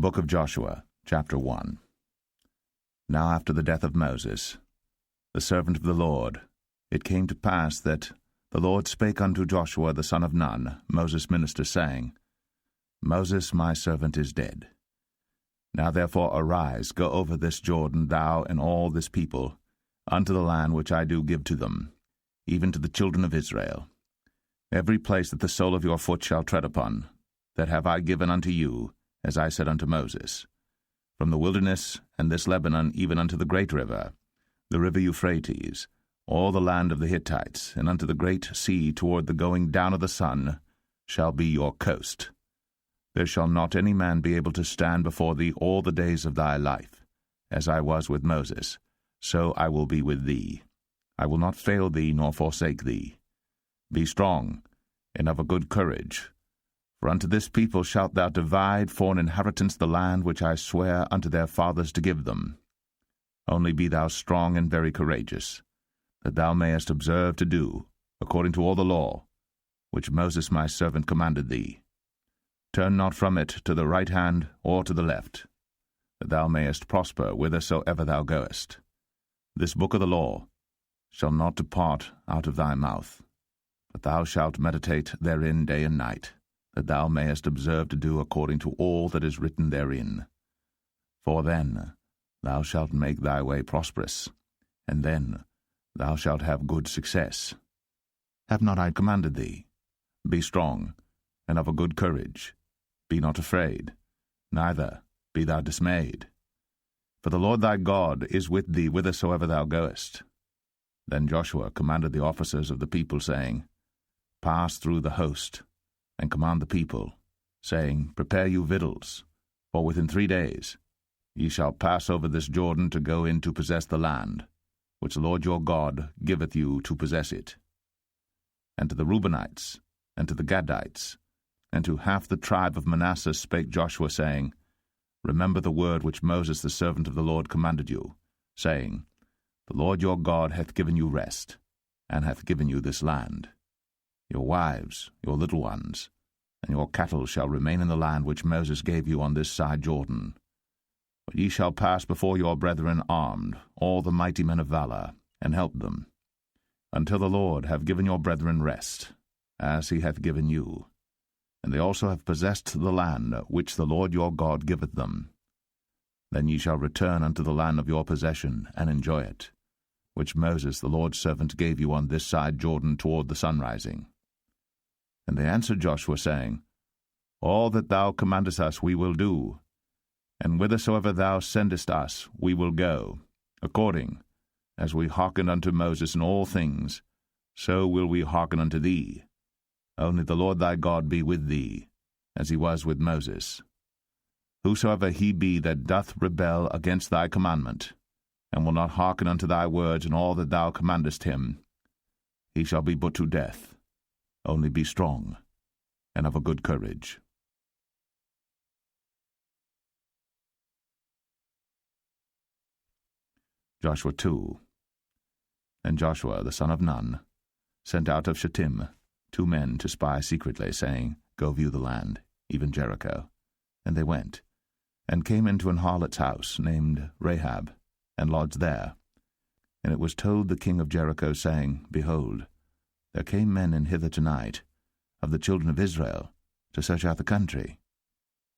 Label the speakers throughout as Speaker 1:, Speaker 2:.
Speaker 1: book of Joshua, chapter 1. Now after the death of Moses, the servant of the Lord, it came to pass that the Lord spake unto Joshua the son of Nun, Moses' minister, saying, Moses my servant is dead. Now therefore arise, go over this Jordan, thou and all this people, unto the land which I do give to them, even to the children of Israel. Every place that the sole of your foot shall tread upon, that have I given unto you, as I said unto Moses, from the wilderness and this Lebanon even unto the great river, the river Euphrates, all the land of the Hittites, and unto the great sea toward the going down of the sun, shall be your coast. There shall not any man be able to stand before thee all the days of thy life. As I was with Moses, so I will be with thee. I will not fail thee nor forsake thee. Be strong, and of a good courage. For unto this people shalt thou divide for an inheritance the land which I swear unto their fathers to give them. Only be thou strong and very courageous, that thou mayest observe to do, according to all the law, which Moses my servant commanded thee. Turn not from it to the right hand or to the left, that thou mayest prosper whithersoever thou goest. This book of the law shall not depart out of thy mouth, but thou shalt meditate therein day and night, that thou mayest observe to do according to all that is written therein. For then thou shalt make thy way prosperous, and then thou shalt have good success. Have not I commanded thee? Be strong, and of a good courage. Be not afraid, neither be thou dismayed. For the Lord thy God is with thee whithersoever thou goest. Then Joshua commanded the officers of the people, saying, Pass through the host, and command the people, saying, Prepare you victuals, for within 3 days ye shall pass over this Jordan to go in to possess the land, which the Lord your God giveth you to possess it. And to the Reubenites, and to the Gadites, and to half the tribe of Manasseh spake Joshua, saying, Remember the word which Moses the servant of the Lord commanded you, saying, The Lord your God hath given you rest, and hath given you this land. Your wives, your little ones, and your cattle shall remain in the land which Moses gave you on this side Jordan. But ye shall pass before your brethren armed, all the mighty men of valor, and help them, until the Lord have given your brethren rest, as he hath given you. And they also have possessed the land which the Lord your God giveth them. Then ye shall return unto the land of your possession, and enjoy it, which Moses the Lord's servant gave you on this side Jordan toward the sunrising. And they answered Joshua, saying, All that thou commandest us we will do, and whithersoever thou sendest us we will go, according as we hearkened unto Moses in all things, so will we hearken unto thee. Only the Lord thy God be with thee, as he was with Moses. Whosoever he be that doth rebel against thy commandment, and will not hearken unto thy words in all that thou commandest him, he shall be put to death. Only be strong, and of a good courage. Joshua 2. And Joshua the son of Nun sent out of Shittim 2 men to spy secretly, saying, Go view the land, even Jericho. And they went, and came into an harlot's house, named Rahab, and lodged there. And it was told the king of Jericho, saying, Behold, there came men in hither tonight, of the children of Israel, to search out the country.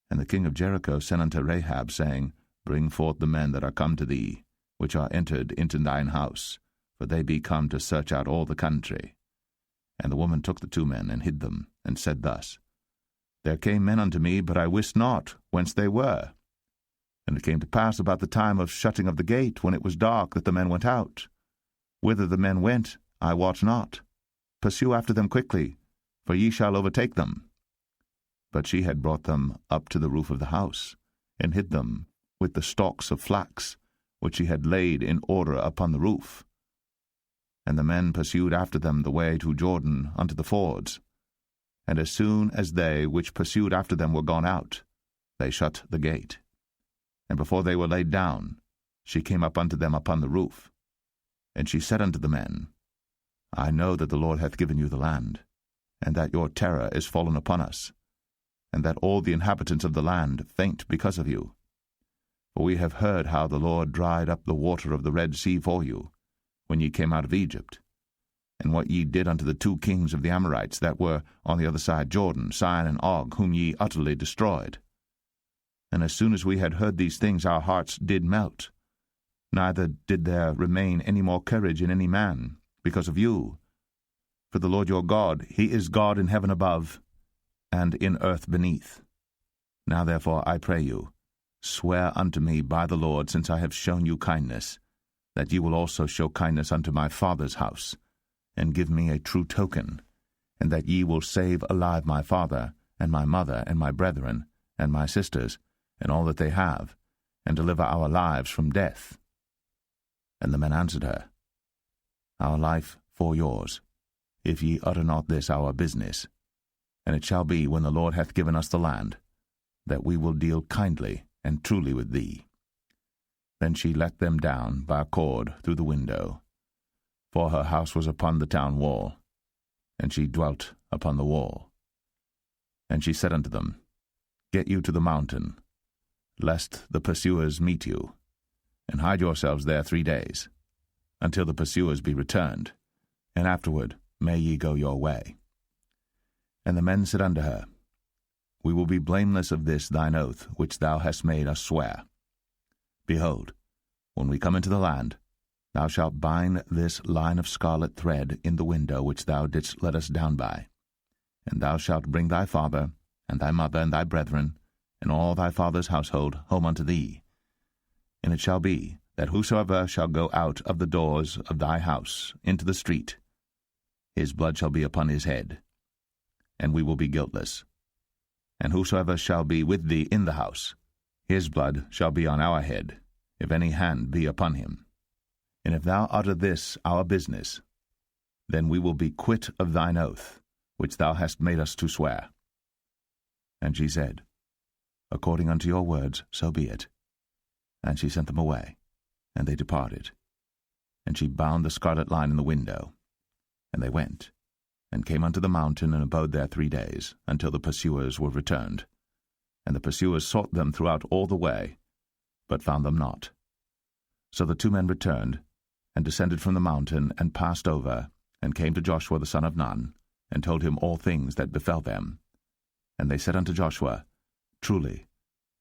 Speaker 1: And the king of Jericho sent unto Rahab, saying, Bring forth the men that are come to thee, which are entered into thine house, for they be come to search out all the country. And the woman took the 2 men, and hid them, and said thus, There came men unto me, but I wist not whence they were. And it came to pass about the time of shutting of the gate, when it was dark, that the men went out. Whither the men went, I wot not. Pursue after them quickly, for ye shall overtake them. But she had brought them up to the roof of the house, and hid them with the stalks of flax, which she had laid in order upon the roof. And the men pursued after them the way to Jordan unto the fords. And as soon as they which pursued after them were gone out, they shut the gate. And before they were laid down, she came up unto them upon the roof. And she said unto the men, I know that the Lord hath given you the land, and that your terror is fallen upon us, and that all the inhabitants of the land faint because of you. For we have heard how the Lord dried up the water of the Red Sea for you, when ye came out of Egypt, and what ye did unto the 2 kings of the Amorites that were on the other side Jordan, Sihon and Og, whom ye utterly destroyed. And as soon as we had heard these things, our hearts did melt. Neither did there remain any more courage in any man, because of you. For the Lord your God, he is God in heaven above, and in earth beneath. Now therefore, I pray you, swear unto me by the Lord, since I have shown you kindness, that ye will also show kindness unto my father's house, and give me a true token, and that ye will save alive my father, and my mother, and my brethren, and my sisters, and all that they have, and deliver our lives from death. And the men answered her, Our life for yours, if ye utter not this our business. And it shall be, when the Lord hath given us the land, that we will deal kindly and truly with thee. Then she let them down by a cord through the window, for her house was upon the town wall, and she dwelt upon the wall. And she said unto them, Get you to the mountain, lest the pursuers meet you, and hide yourselves there 3 days, until the pursuers be returned, and afterward may ye go your way. And the men said unto her, We will be blameless of this thine oath, which thou hast made us swear. Behold, when we come into the land, thou shalt bind this line of scarlet thread in the window which thou didst let us down by, and thou shalt bring thy father, and thy mother, and thy brethren, and all thy father's household home unto thee. And it shall be, that whosoever shall go out of the doors of thy house into the street, his blood shall be upon his head, and we will be guiltless. And whosoever shall be with thee in the house, his blood shall be on our head, if any hand be upon him. And if thou utter this our business, then we will be quit of thine oath, which thou hast made us to swear. And she said, According unto your words, so be it. And she sent them away, and they departed. And she bound the scarlet line in the window. And they went, and came unto the mountain, and abode there 3 days, until the pursuers were returned. And the pursuers sought them throughout all the way, but found them not. So the 2 men returned, and descended from the mountain, and passed over, and came to Joshua the son of Nun, and told him all things that befell them. And they said unto Joshua, Truly,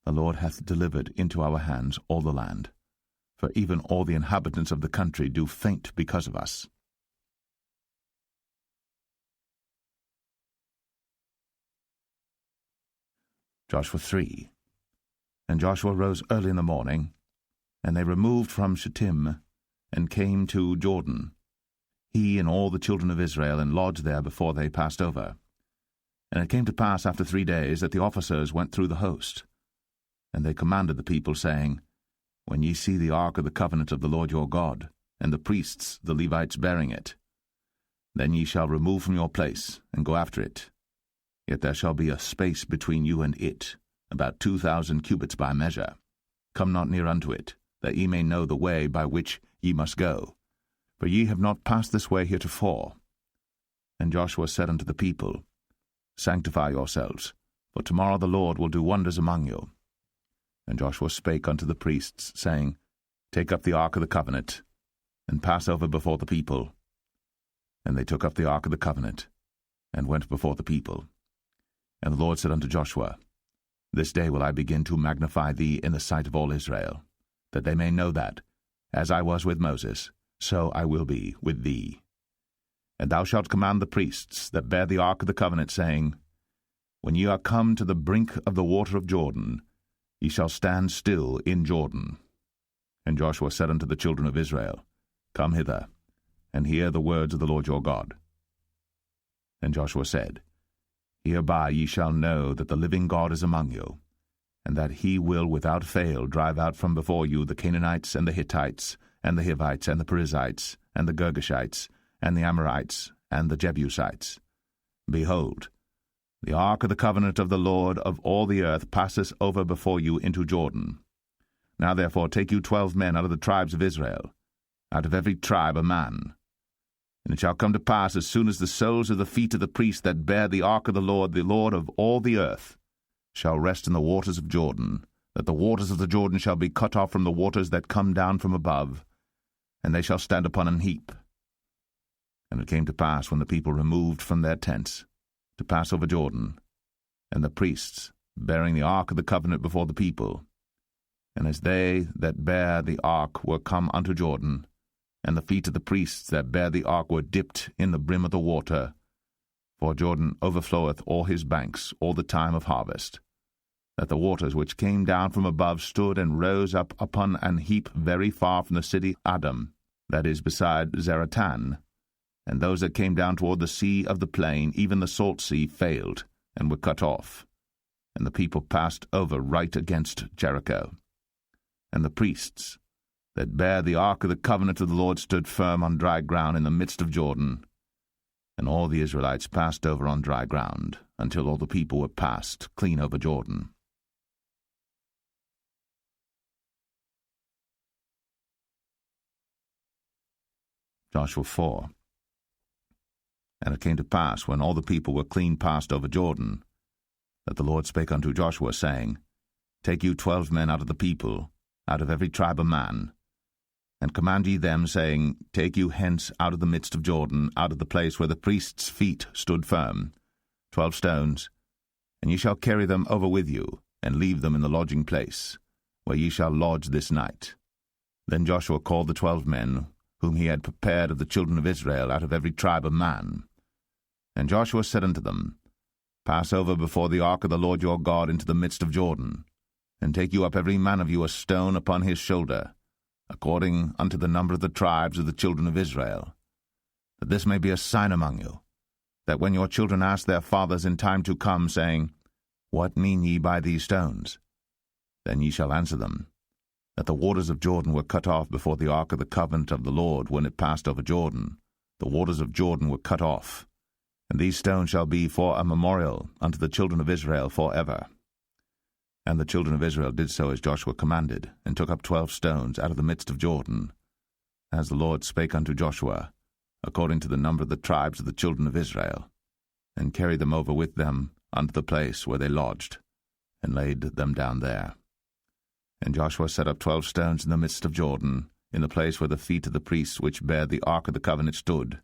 Speaker 1: the Lord hath delivered into our hands all the land, for even all the inhabitants of the country do faint because of us. Joshua 3. And Joshua rose early in the morning, and they removed from Shittim, and came to Jordan, he and all the children of Israel, and lodged there before they passed over. And it came to pass after 3 days that the officers went through the host. And they commanded the people, saying, When ye see the ark of the covenant of the Lord your God, and the priests, the Levites, bearing it, then ye shall remove from your place, and go after it. Yet there shall be a space between you and it, about 2,000 cubits by measure. Come not near unto it, that ye may know the way by which ye must go. For ye have not passed this way heretofore. And Joshua said unto the people, Sanctify yourselves, for tomorrow the Lord will do wonders among you. And Joshua spake unto the priests, saying, Take up the ark of the covenant, and pass over before the people. And they took up the ark of the covenant, and went before the people. And the Lord said unto Joshua, This day will I begin to magnify thee in the sight of all Israel, that they may know that, as I was with Moses, so I will be with thee. And thou shalt command the priests that bear the ark of the covenant, saying, When ye are come to the brink of the water of Jordan, ye shall stand still in Jordan. And Joshua said unto the children of Israel, Come hither, and hear the words of the Lord your God. And Joshua said, Hereby ye shall know that the living God is among you, and that he will without fail drive out from before you the Canaanites, and the Hittites, and the Hivites, and the Perizzites, and the Girgashites, and the Amorites, and the Jebusites. Behold, the ark of the covenant of the Lord of all the earth passeth over before you into Jordan. Now therefore take you 12 men out of the tribes of Israel, out of every tribe a man. And it shall come to pass, as soon as the soles of the feet of the priests that bear the ark of the Lord of all the earth, shall rest in the waters of Jordan, that the waters of the Jordan shall be cut off from the waters that come down from above, and they shall stand upon an heap. And it came to pass, when the people removed from their tents, to pass over Jordan, and the priests, bearing the ark of the covenant before the people, and as they that bear the ark were come unto Jordan, and the feet of the priests that bear the ark were dipped in the brim of the water, for Jordan overfloweth all his banks all the time of harvest, that the waters which came down from above stood and rose up upon an heap very far from the city Adam, that is beside Zaratan, and those that came down toward the sea of the plain, even the salt sea, failed, and were cut off, and the people passed over right against Jericho. And the priests that bare the ark of the covenant of the Lord stood firm on dry ground in the midst of Jordan, and all the Israelites passed over on dry ground, until all the people were passed clean over Jordan. Joshua 4. And it came to pass, when all the people were clean passed over Jordan, that the Lord spake unto Joshua, saying, Take you 12 men out of the people, out of every tribe a man, and command ye them, saying, Take you hence out of the midst of Jordan, out of the place where the priests' feet stood firm, 12 stones, and ye shall carry them over with you, and leave them in the lodging place, where ye shall lodge this night. Then Joshua called the 12 men, whom he had prepared of the children of Israel, out of every tribe a man. And Joshua said unto them, Pass over before the ark of the Lord your God into the midst of Jordan, and take you up every man of you a stone upon his shoulder, according unto the number of the tribes of the children of Israel, that this may be a sign among you, that when your children ask their fathers in time to come, saying, What mean ye by these stones? Then ye shall answer them, that the waters of Jordan were cut off before the ark of the covenant of the Lord when it passed over Jordan. The waters of Jordan were cut off, and these stones shall be for a memorial unto the children of Israel forever. And the children of Israel did so as Joshua commanded, and took up 12 stones out of the midst of Jordan, as the Lord spake unto Joshua, according to the number of the tribes of the children of Israel, and carried them over with them unto the place where they lodged, and laid them down there. And Joshua set up 12 stones in the midst of Jordan, in the place where the feet of the priests which bare the ark of the covenant stood,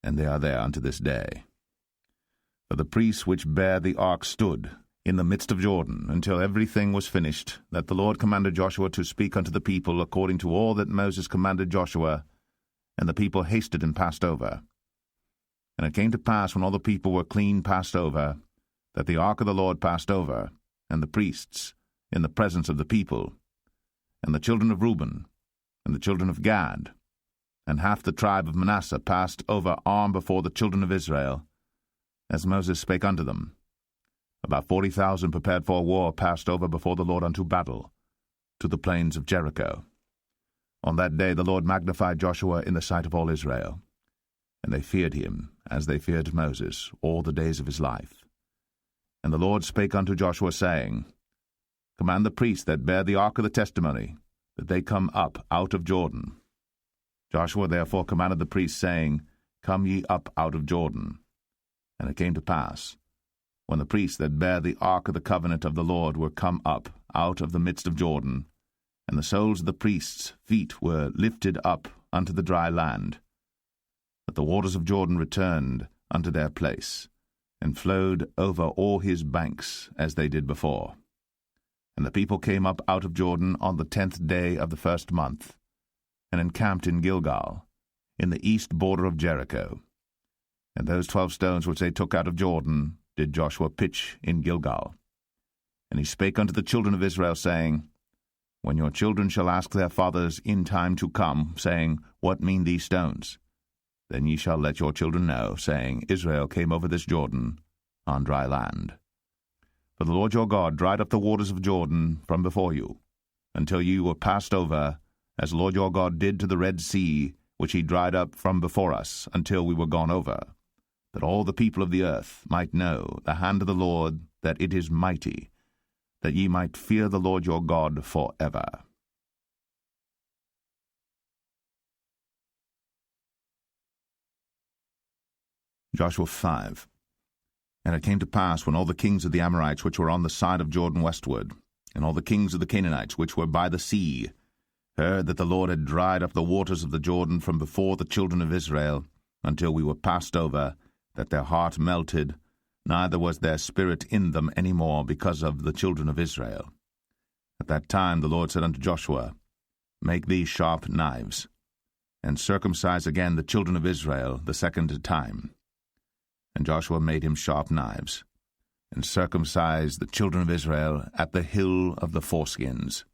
Speaker 1: and they are there unto this day. For the priests which bare the ark stood in the midst of Jordan, until everything was finished, that the Lord commanded Joshua to speak unto the people according to all that Moses commanded Joshua, and the people hasted and passed over. And it came to pass, when all the people were clean passed over, that the ark of the Lord passed over, and the priests, in the presence of the people, and the children of Reuben, and the children of Gad, and half the tribe of Manasseh passed over armed before the children of Israel, as Moses spake unto them. About 40,000 prepared for war passed over before the Lord unto battle, to the plains of Jericho. On that day the Lord magnified Joshua in the sight of all Israel, and they feared him, as they feared Moses, all the days of his life. And the Lord spake unto Joshua, saying, Command the priests that bear the ark of the testimony, that they come up out of Jordan. Joshua therefore commanded the priests, saying, Come ye up out of Jordan. And it came to pass, when the priests that bare the ark of the covenant of the Lord were come up out of the midst of Jordan, and the soles of the priests' feet were lifted up unto the dry land, that the waters of Jordan returned unto their place, and flowed over all his banks as they did before. And the people came up out of Jordan on the 10th day of the first month, and encamped in Gilgal, in the east border of Jericho. And those 12 stones which they took out of Jordan did Joshua pitch in Gilgal. And he spake unto the children of Israel, saying, When your children shall ask their fathers in time to come, saying, What mean these stones? Then ye shall let your children know, saying, Israel came over this Jordan on dry land. For the Lord your God dried up the waters of Jordan from before you, until ye were passed over, as the Lord your God did to the Red Sea, which he dried up from before us, until we were gone over, that all the people of the earth might know the hand of the Lord, that it is mighty, that ye might fear the Lord your God forever. Joshua 5. And it came to pass, when all the kings of the Amorites which were on the side of Jordan westward, and all the kings of the Canaanites which were by the sea, heard that the Lord had dried up the waters of the Jordan from before the children of Israel, until we were passed over, that their heart melted, neither was their spirit in them any more because of the children of Israel. At that time the Lord said unto Joshua, Make these sharp knives, and circumcise again the children of Israel the second time. And Joshua made him sharp knives, and circumcised the children of Israel at the hill of the foreskins.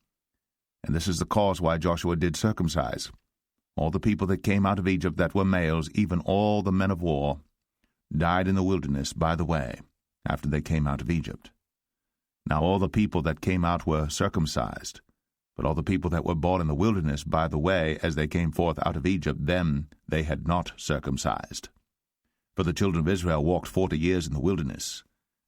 Speaker 1: And this is the cause why Joshua did circumcise all the people that came out of Egypt that were males, even all the men of war, died in the wilderness by the way, after they came out of Egypt. Now all the people that came out were circumcised, but all the people that were born in the wilderness by the way, as they came forth out of Egypt, them they had not circumcised. For the children of Israel walked 40 years in the wilderness,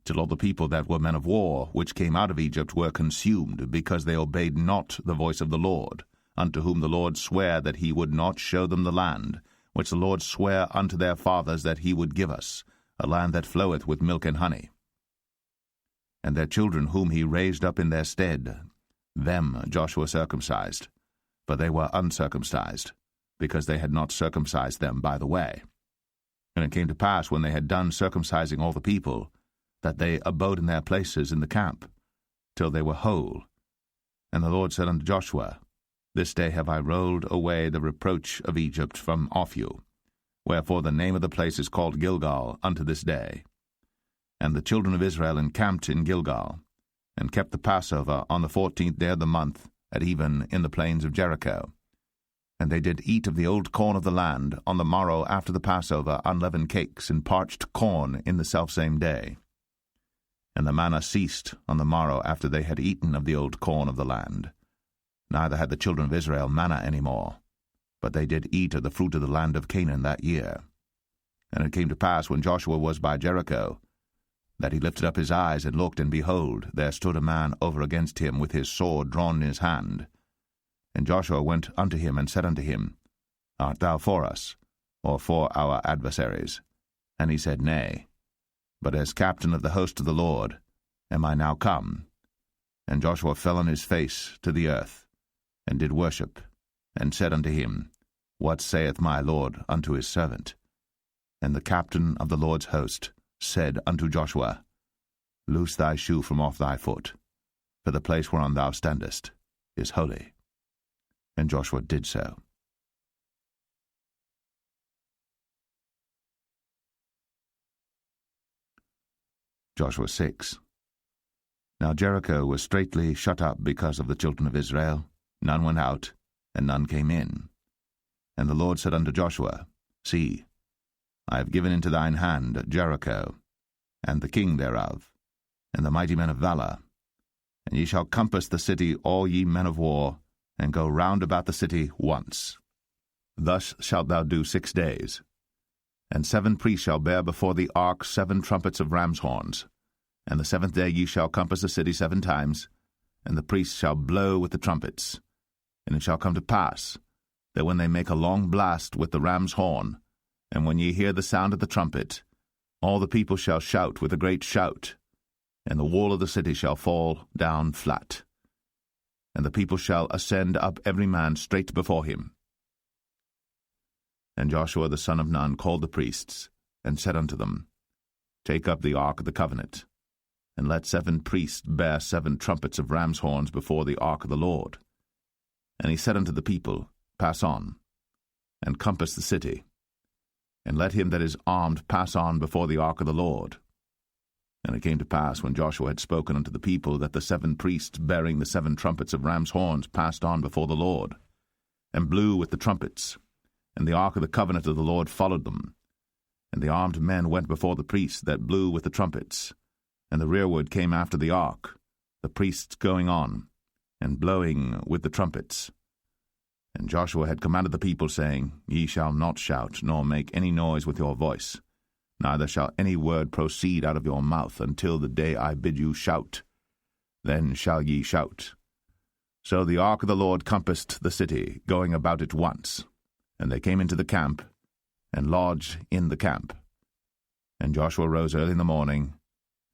Speaker 1: till all the people that were men of war, which came out of Egypt, were consumed, because they obeyed not the voice of the Lord, unto whom the Lord sware that he would not show them the land, which the Lord sware unto their fathers that he would give us, a land that floweth with milk and honey. And their children whom he raised up in their stead, them Joshua circumcised, for they were uncircumcised, because they had not circumcised them by the way. And it came to pass, when they had done circumcising all the people, that they abode in their places in the camp, till they were whole. And the Lord said unto Joshua, This day have I rolled away the reproach of Egypt from off you. Wherefore the name of the place is called Gilgal unto this day. And the children of Israel encamped in Gilgal, and kept the Passover on the 14th day of the month, at even in the plains of Jericho. And they did eat of the old corn of the land on the morrow after the Passover, unleavened cakes and parched corn in the selfsame day. And the manna ceased on the morrow after they had eaten of the old corn of the land. Neither had the children of Israel manna any more, but they did eat of the fruit of the land of Canaan that year. And it came to pass, when Joshua was by Jericho, that he lifted up his eyes and looked, and behold, there stood a man over against him with his sword drawn in his hand. And Joshua went unto him and said unto him, Art thou for us, or for our adversaries? And he said, Nay, but as captain of the host of the Lord am I now come. And Joshua fell on his face to the earth, and did worship, and said unto him, What saith my Lord unto his servant? And the captain of the Lord's host said unto Joshua, Loose thy shoe from off thy foot, for the place whereon thou standest is holy. And Joshua did so. Joshua 6. Now Jericho was straitly shut up because of the children of Israel. None went out, and none came in. And the Lord said unto Joshua, See, I have given into thine hand Jericho, and the king thereof, and the mighty men of valor. And ye shall compass the city, all ye men of war, and go round about the city once. Thus shalt thou do 6 days. And 7 priests shall bear before the ark 7 trumpets of ram's horns. And the 7th day ye shall compass the city 7 times, and the priests shall blow with the trumpets. And it shall come to pass, that when they make a long blast with the ram's horn, and when ye hear the sound of the trumpet, all the people shall shout with a great shout, and the wall of the city shall fall down flat. And the people shall ascend up every man straight before him. And Joshua the son of Nun called the priests, and said unto them, Take up the ark of the covenant, and let 7 priests bear 7 trumpets of ram's horns before the ark of the Lord. And he said unto the people, Pass on, and compass the city, and let him that is armed pass on before the ark of the Lord. And it came to pass, when Joshua had spoken unto the people, that the 7 priests bearing the 7 trumpets of ram's horns passed on before the Lord, and blew with the trumpets, and the ark of the covenant of the Lord followed them. And the armed men went before the priests that blew with the trumpets, and the rearward came after the ark, the priests going on, and blowing with the trumpets. And Joshua had commanded the people, saying, Ye shall not shout, nor make any noise with your voice, neither shall any word proceed out of your mouth until the day I bid you shout. Then shall ye shout. So the ark of the Lord compassed the city, going about it once. And they came into the camp, and lodged in the camp. And Joshua rose early in the morning,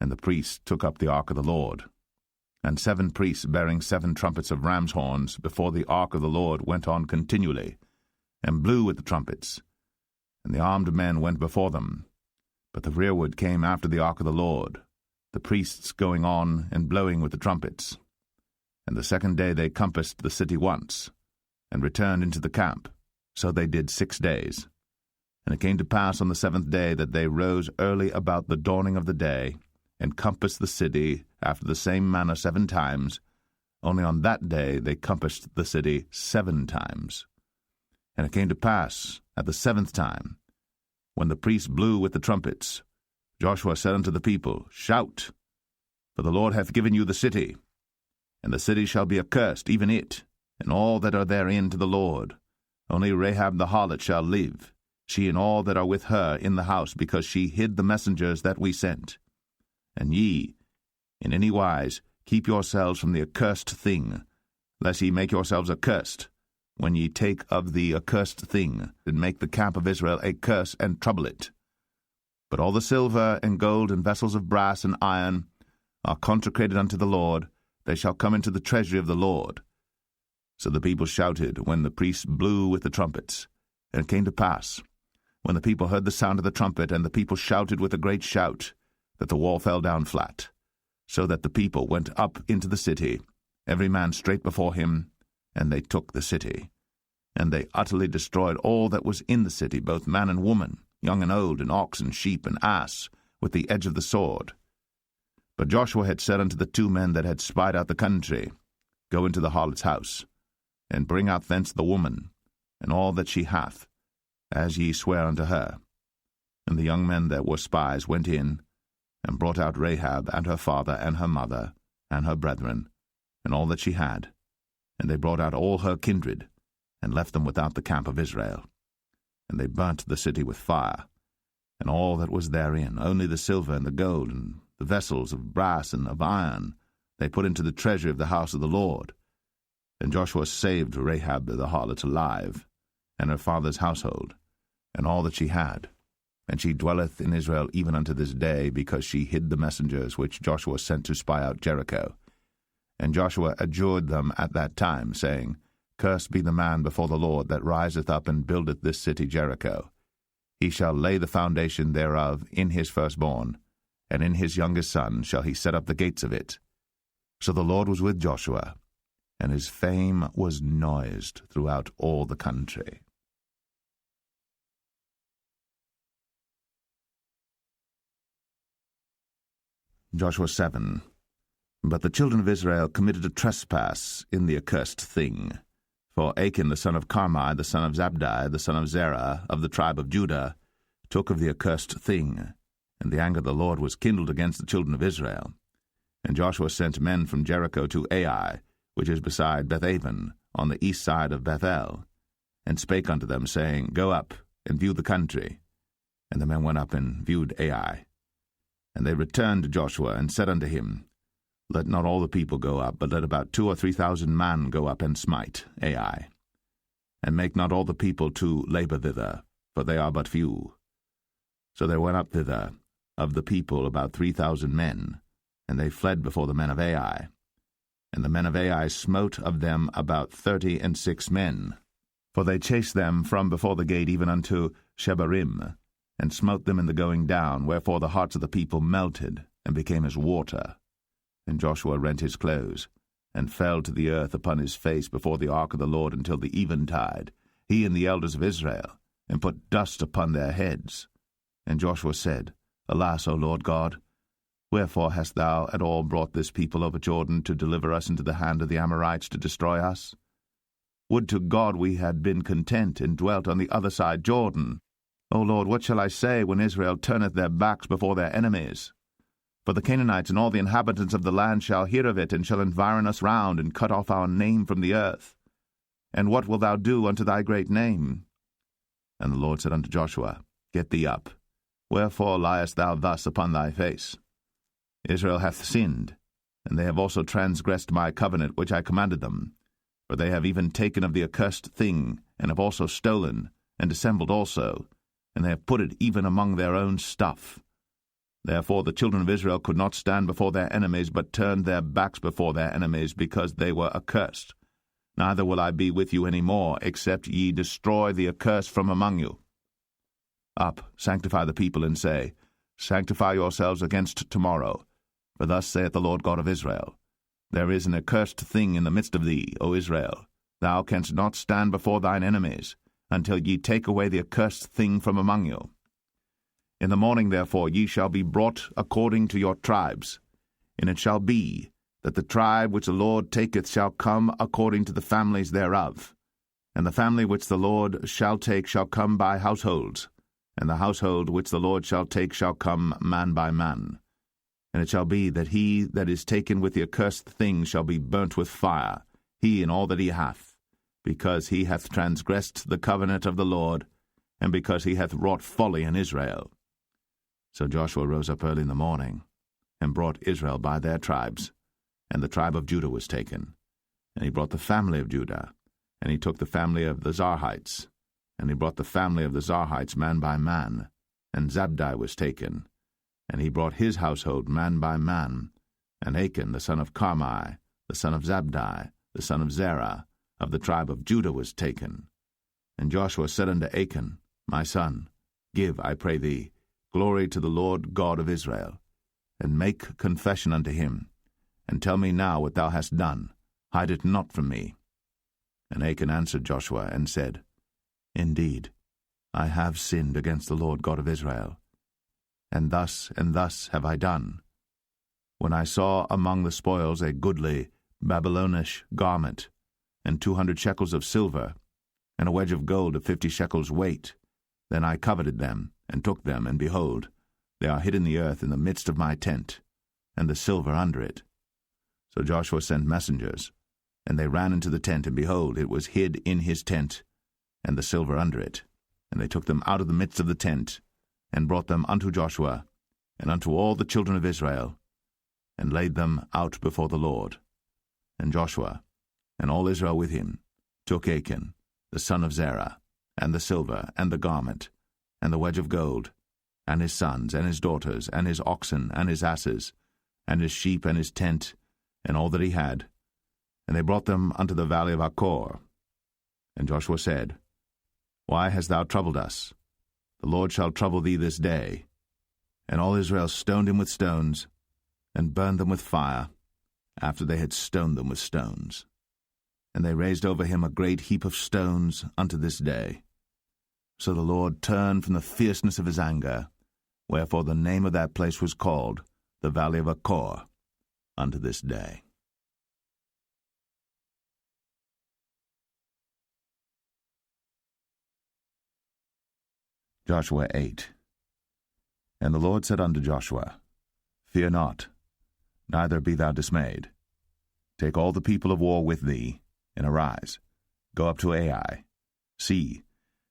Speaker 1: and the priests took up the ark of the Lord. And 7 priests bearing 7 trumpets of ram's horns before the ark of the Lord went on continually, and blew with the trumpets. And the armed men went before them. But the rearward came after the ark of the Lord, the priests going on and blowing with the trumpets. And the second day they compassed the city once, and returned into the camp. So they did 6 days. And it came to pass on the 7th day that they rose early about the dawning of the day, and compassed the city after the same manner 7 times. Only on that day they compassed the city 7 times. And it came to pass at the 7th time, when the priests blew with the trumpets, Joshua said unto the people, Shout, for the Lord hath given you the city. And the city shall be accursed, even it, and all that are therein to the Lord. Only Rahab the harlot shall live, she and all that are with her in the house, because she hid the messengers that we sent. And ye, in any wise, keep yourselves from the accursed thing, lest ye make yourselves accursed, when ye take of the accursed thing, and make the camp of Israel a curse, and trouble it. But all the silver and gold and vessels of brass and iron are consecrated unto the Lord, they shall come into the treasury of the Lord. So the people shouted when the priests blew with the trumpets. And it came to pass, when the people heard the sound of the trumpet, and the people shouted with a great shout, that the wall fell down flat, so that the people went up into the city, every man straight before him, and they took the city. And they utterly destroyed all that was in the city, both man and woman, young and old, and ox and sheep and ass, with the edge of the sword. But Joshua had said unto the 2 men that had spied out the country, Go into the harlot's house, and bring out thence the woman, and all that she hath, as ye swear unto her. And the young men that were spies went in, and brought out Rahab, and her father, and her mother, and her brethren, and all that she had. And they brought out all her kindred, and left them without the camp of Israel. And they burnt the city with fire, and all that was therein, only the silver and the gold, and the vessels of brass and of iron, they put into the treasury of the house of the Lord. And Joshua saved Rahab the harlot alive, and her father's household, and all that she had. And she dwelleth in Israel even unto this day, because she hid the messengers which Joshua sent to spy out Jericho. And Joshua adjured them at that time, saying, Cursed be the man before the Lord that riseth up and buildeth this city Jericho. He shall lay the foundation thereof in his firstborn, and in his youngest son shall he set up the gates of it. So the Lord was with Joshua, and his fame was noised throughout all the country. Joshua 7. But the children of Israel committed a trespass in the accursed thing. For Achan the son of Carmi, the son of Zabdi, the son of Zerah, of the tribe of Judah, took of the accursed thing, and the anger of the Lord was kindled against the children of Israel. And Joshua sent men from Jericho to Ai, which is beside Bethaven, on the east side of Bethel, and spake unto them, saying, Go up, and view the country. And the men went up and viewed Ai. And they returned to Joshua, and said unto him, Let not all the people go up, but let about 2,000 or 3,000 men go up and smite Ai. And make not all the people to labor thither, for they are but few. So there went up thither of the people about 3,000 men, and they fled before the men of Ai. And the men of Ai smote of them about 36 men. For they chased them from before the gate even unto Shebarim, and smote them in the going down, wherefore the hearts of the people melted, and became as water. And Joshua rent his clothes, and fell to the earth upon his face before the ark of the Lord until the eventide, he and the elders of Israel, and put dust upon their heads. And Joshua said, Alas, O Lord God, wherefore hast thou at all brought this people over Jordan to deliver us into the hand of the Amorites to destroy us? Would to God we had been content and dwelt on the other side Jordan. O Lord, what shall I say when Israel turneth their backs before their enemies? For the Canaanites and all the inhabitants of the land shall hear of it, and shall environ us round, and cut off our name from the earth. And what wilt thou do unto thy great name? And the Lord said unto Joshua, Get thee up. Wherefore liest thou thus upon thy face? Israel hath sinned, and they have also transgressed my covenant which I commanded them. For they have even taken of the accursed thing, and have also stolen, and dissembled also, and they have put it even among their own stuff, Therefore the children of Israel could not stand before their enemies, but turned their backs before their enemies, because they were accursed. Neither will I be with you any more, except ye destroy the accursed from among you. Up, sanctify the people, and say, Sanctify yourselves against tomorrow. For thus saith the Lord God of Israel, There is an accursed thing in the midst of thee, O Israel. Thou canst not stand before thine enemies, until ye take away the accursed thing from among you. In the morning, therefore, ye shall be brought according to your tribes. And it shall be, that the tribe which the Lord taketh shall come according to the families thereof. And the family which the Lord shall take shall come by households, and the household which the Lord shall take shall come man by man. And it shall be that he that is taken with the accursed thing shall be burnt with fire, he and all that he hath, because he hath transgressed the covenant of the Lord, and because he hath wrought folly in Israel. So Joshua rose up early in the morning, and brought Israel by their tribes, and the tribe of Judah was taken. And he brought the family of Judah, and he took the family of the Zarhites, and he brought the family of the Zarhites man by man, and Zabdi was taken, and he brought his household man by man, and Achan the son of Carmi, the son of Zabdi, the son of Zerah, of the tribe of Judah was taken. And Joshua said unto Achan, My son, give, I pray thee, glory to the Lord God of Israel, and make confession unto him, and tell me now what thou hast done, hide it not from me. And Achan answered Joshua, and said, Indeed, I have sinned against the Lord God of Israel, and thus have I done. When I saw among the spoils a goodly Babylonish garment, and 200 shekels of silver, and a wedge of gold of 50 shekels weight, then I coveted them, and took them, and behold, they are hid in the earth in the midst of my tent, and the silver under it. So Joshua sent messengers, and they ran into the tent, and behold, it was hid in his tent, and the silver under it. And they took them out of the midst of the tent, and brought them unto Joshua, and unto all the children of Israel, and laid them out before the Lord. And Joshua, and all Israel with him, took Achan, the son of Zerah, and the silver, and the garment, and the wedge of gold, and his sons, and his daughters, and his oxen, and his asses, and his sheep, and his tent, and all that he had. And they brought them unto the valley of Achor. And Joshua said, Why hast thou troubled us? The Lord shall trouble thee this day. And all Israel stoned him with stones, and burned them with fire, after they had stoned them with stones. And they raised over him a great heap of stones unto this day. So the Lord turned from the fierceness of his anger, wherefore the name of that place was called the Valley of Achor unto this day. Joshua 8. And the Lord said unto Joshua, Fear not, neither be thou dismayed. Take all the people of war with thee, and arise, go up to Ai. See,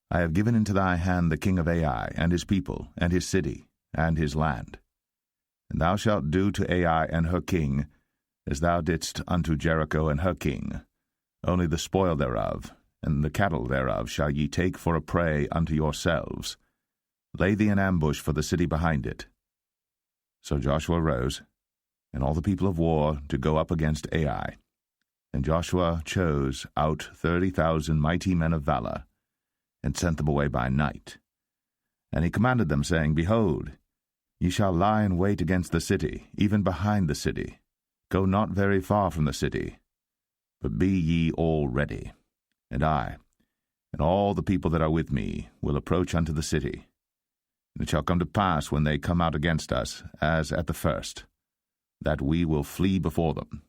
Speaker 1: I have given into thy hand the king of Ai, and his people, and his city, and his land. And thou shalt do to Ai and her king, as thou didst unto Jericho and her king. Only the spoil thereof, and the cattle thereof shall ye take for a prey unto yourselves. Lay thee an ambush for the city behind it. So Joshua rose, and all the people of war, to go up against Ai. And Joshua chose out 30,000 mighty men of valor, and sent them away by night. And he commanded them, saying, Behold, ye shall lie in wait against the city, even behind the city. Go not very far from the city, but be ye all ready. And I, and all the people that are with me, will approach unto the city. And it shall come to pass, when they come out against us, as at the first, that we will flee before them.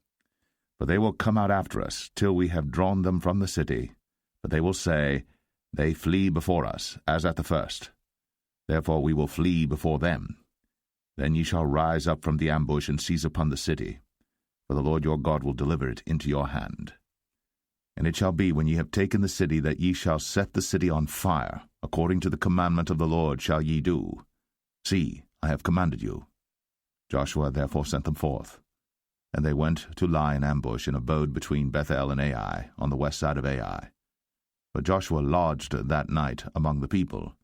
Speaker 1: For they will come out after us, till we have drawn them from the city. But they will say, They flee before us, as at the first. Therefore we will flee before them. Then ye shall rise up from the ambush, and seize upon the city. For the Lord your God will deliver it into your hand. And it shall be, when ye have taken the city, that ye shall set the city on fire, according to the commandment of the Lord shall ye do. See, I have commanded you. Joshua therefore sent them forth. And they went to lie in ambush, and abode between Bethel and Ai, on the west side of Ai. But Joshua lodged that night among the people.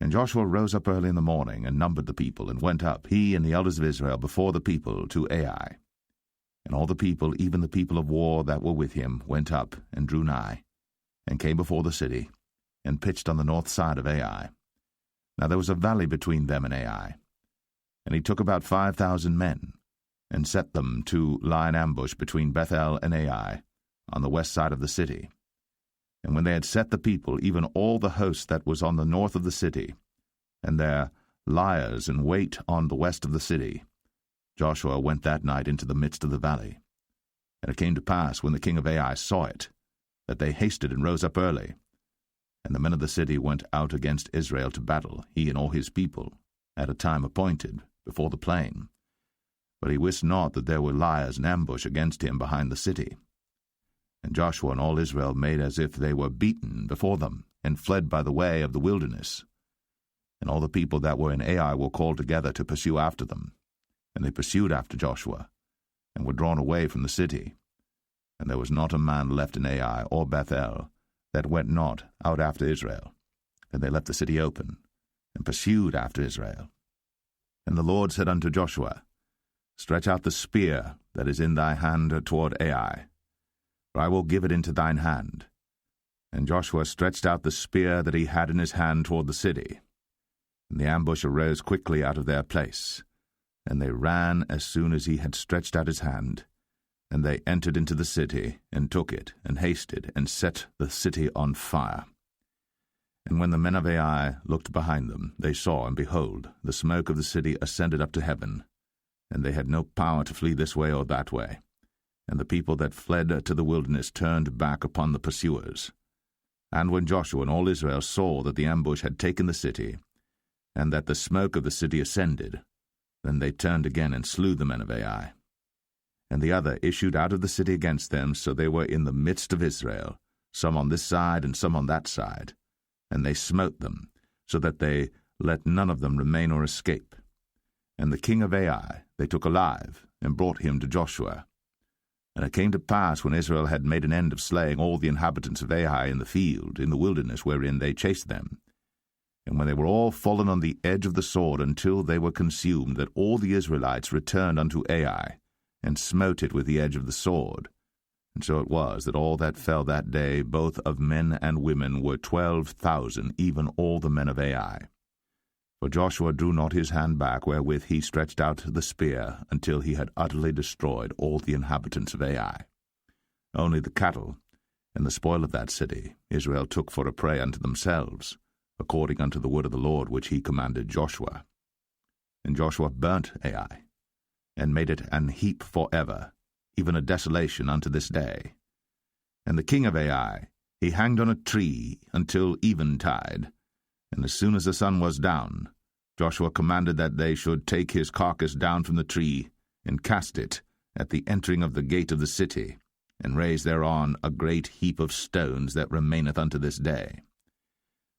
Speaker 1: And Joshua rose up early in the morning, and numbered the people, and went up, he and the elders of Israel, before the people to Ai. And all the people, even the people of war that were with him, went up, and drew nigh, and came before the city, and pitched on the north side of Ai. Now there was a valley between them and Ai. And he took about 5,000 men, and set them to lie in ambush between Bethel and Ai, on the west side of the city. And when they had set the people, even all the host that was on the north of the city, and their liers in wait on the west of the city, Joshua went that night into the midst of the valley. And it came to pass, when the king of Ai saw it, that they hasted and rose up early. And the men of the city went out against Israel to battle, he and all his people, at a time appointed, before the plain. But he wist not that there were liers in ambush against him behind the city. And Joshua and all Israel made as if they were beaten before them, and fled by the way of the wilderness. And all the people that were in Ai were called together to pursue after them. And they pursued after Joshua, and were drawn away from the city. And there was not a man left in Ai or Bethel that went not out after Israel. And they left the city open, and pursued after Israel. And the Lord said unto Joshua, Stretch out the spear that is in thy hand toward Ai, for I will give it into thine hand. And Joshua stretched out the spear that he had in his hand toward the city. And the ambush arose quickly out of their place. And they ran as soon as he had stretched out his hand. And they entered into the city, and took it, and hasted, and set the city on fire. And when the men of Ai looked behind them, they saw, and behold, the smoke of the city ascended up to heaven. And they had no power to flee this way or that way. And the people that fled to the wilderness turned back upon the pursuers. And when Joshua and all Israel saw that the ambush had taken the city, and that the smoke of the city ascended, then they turned again and slew the men of Ai. And the other issued out of the city against them, so they were in the midst of Israel, some on this side and some on that side. And they smote them, so that they let none of them remain or escape. And the king of Ai they took alive, and brought him to Joshua. And it came to pass, when Israel had made an end of slaying all the inhabitants of Ai in the field, in the wilderness wherein they chased them, and when they were all fallen on the edge of the sword until they were consumed, that all the Israelites returned unto Ai, and smote it with the edge of the sword. And so it was that all that fell that day, both of men and women, were 12,000, even all the men of Ai. For Joshua drew not his hand back, wherewith he stretched out the spear, until he had utterly destroyed all the inhabitants of Ai. Only the cattle and the spoil of that city Israel took for a prey unto themselves, according unto the word of the Lord which he commanded Joshua. And Joshua burnt Ai, and made it an heap for ever, even a desolation unto this day. And the king of Ai he hanged on a tree until eventide. And as soon as the sun was down, Joshua commanded that they should take his carcass down from the tree, and cast it at the entering of the gate of the city, and raise thereon a great heap of stones that remaineth unto this day.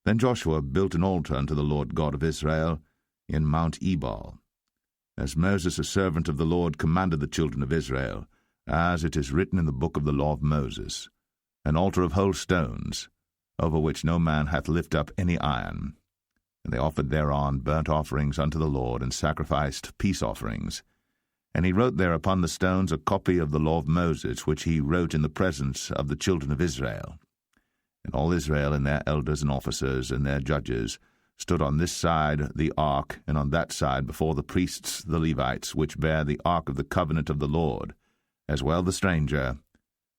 Speaker 1: Then Joshua built an altar unto the Lord God of Israel in Mount Ebal, as Moses a servant of the Lord commanded the children of Israel, as it is written in the book of the law of Moses, an altar of whole stones, over which no man hath lift up any iron. And they offered thereon burnt offerings unto the Lord, and sacrificed peace offerings. And he wrote there upon the stones a copy of the law of Moses, which he wrote in the presence of the children of Israel. And all Israel and their elders and officers and their judges stood on this side the ark, and on that side before the priests the Levites, which bear the ark of the covenant of the Lord, as well the stranger,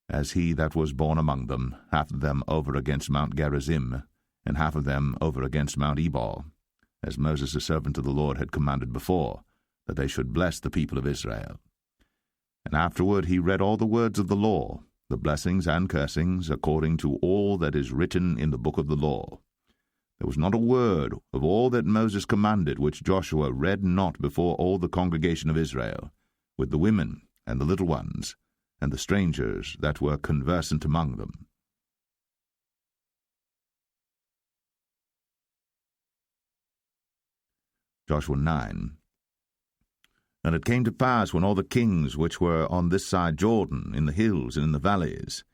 Speaker 1: as he that was born among them, half of them over against Mount Gerizim, and half of them over against Mount Ebal, as Moses the servant of the Lord had commanded before, that they should bless the people of Israel. And afterward he read all the words of the law, the blessings and cursings, according to all that is written in the book of the law. There was not a word of all that Moses commanded which Joshua read not before all the congregation of Israel, with the women and the little ones, and the strangers that were conversant among them. Joshua 9. And it came to pass, when all the kings which were on this side Jordan, in the hills and in the valleys,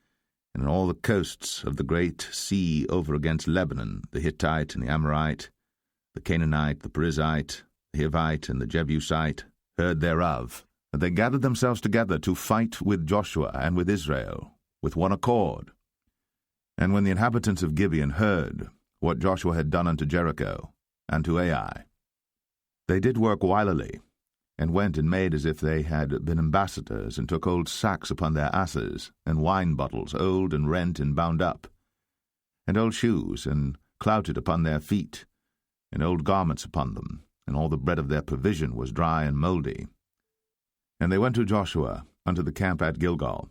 Speaker 1: and in all the coasts of the great sea over against Lebanon, the Hittite and the Amorite, the Canaanite, the Perizzite, the Hivite, and the Jebusite, heard thereof, that they gathered themselves together to fight with Joshua and with Israel, with one accord. And when the inhabitants of Gibeon heard what Joshua had done unto Jericho and to Ai, they did work wilily, and went and made as if they had been ambassadors, and took old sacks upon their asses, and wine bottles old and rent and bound up, and old shoes, and clouted upon their feet, and old garments upon them, and all the bread of their provision was dry and mouldy. And they went to Joshua unto the camp at Gilgal,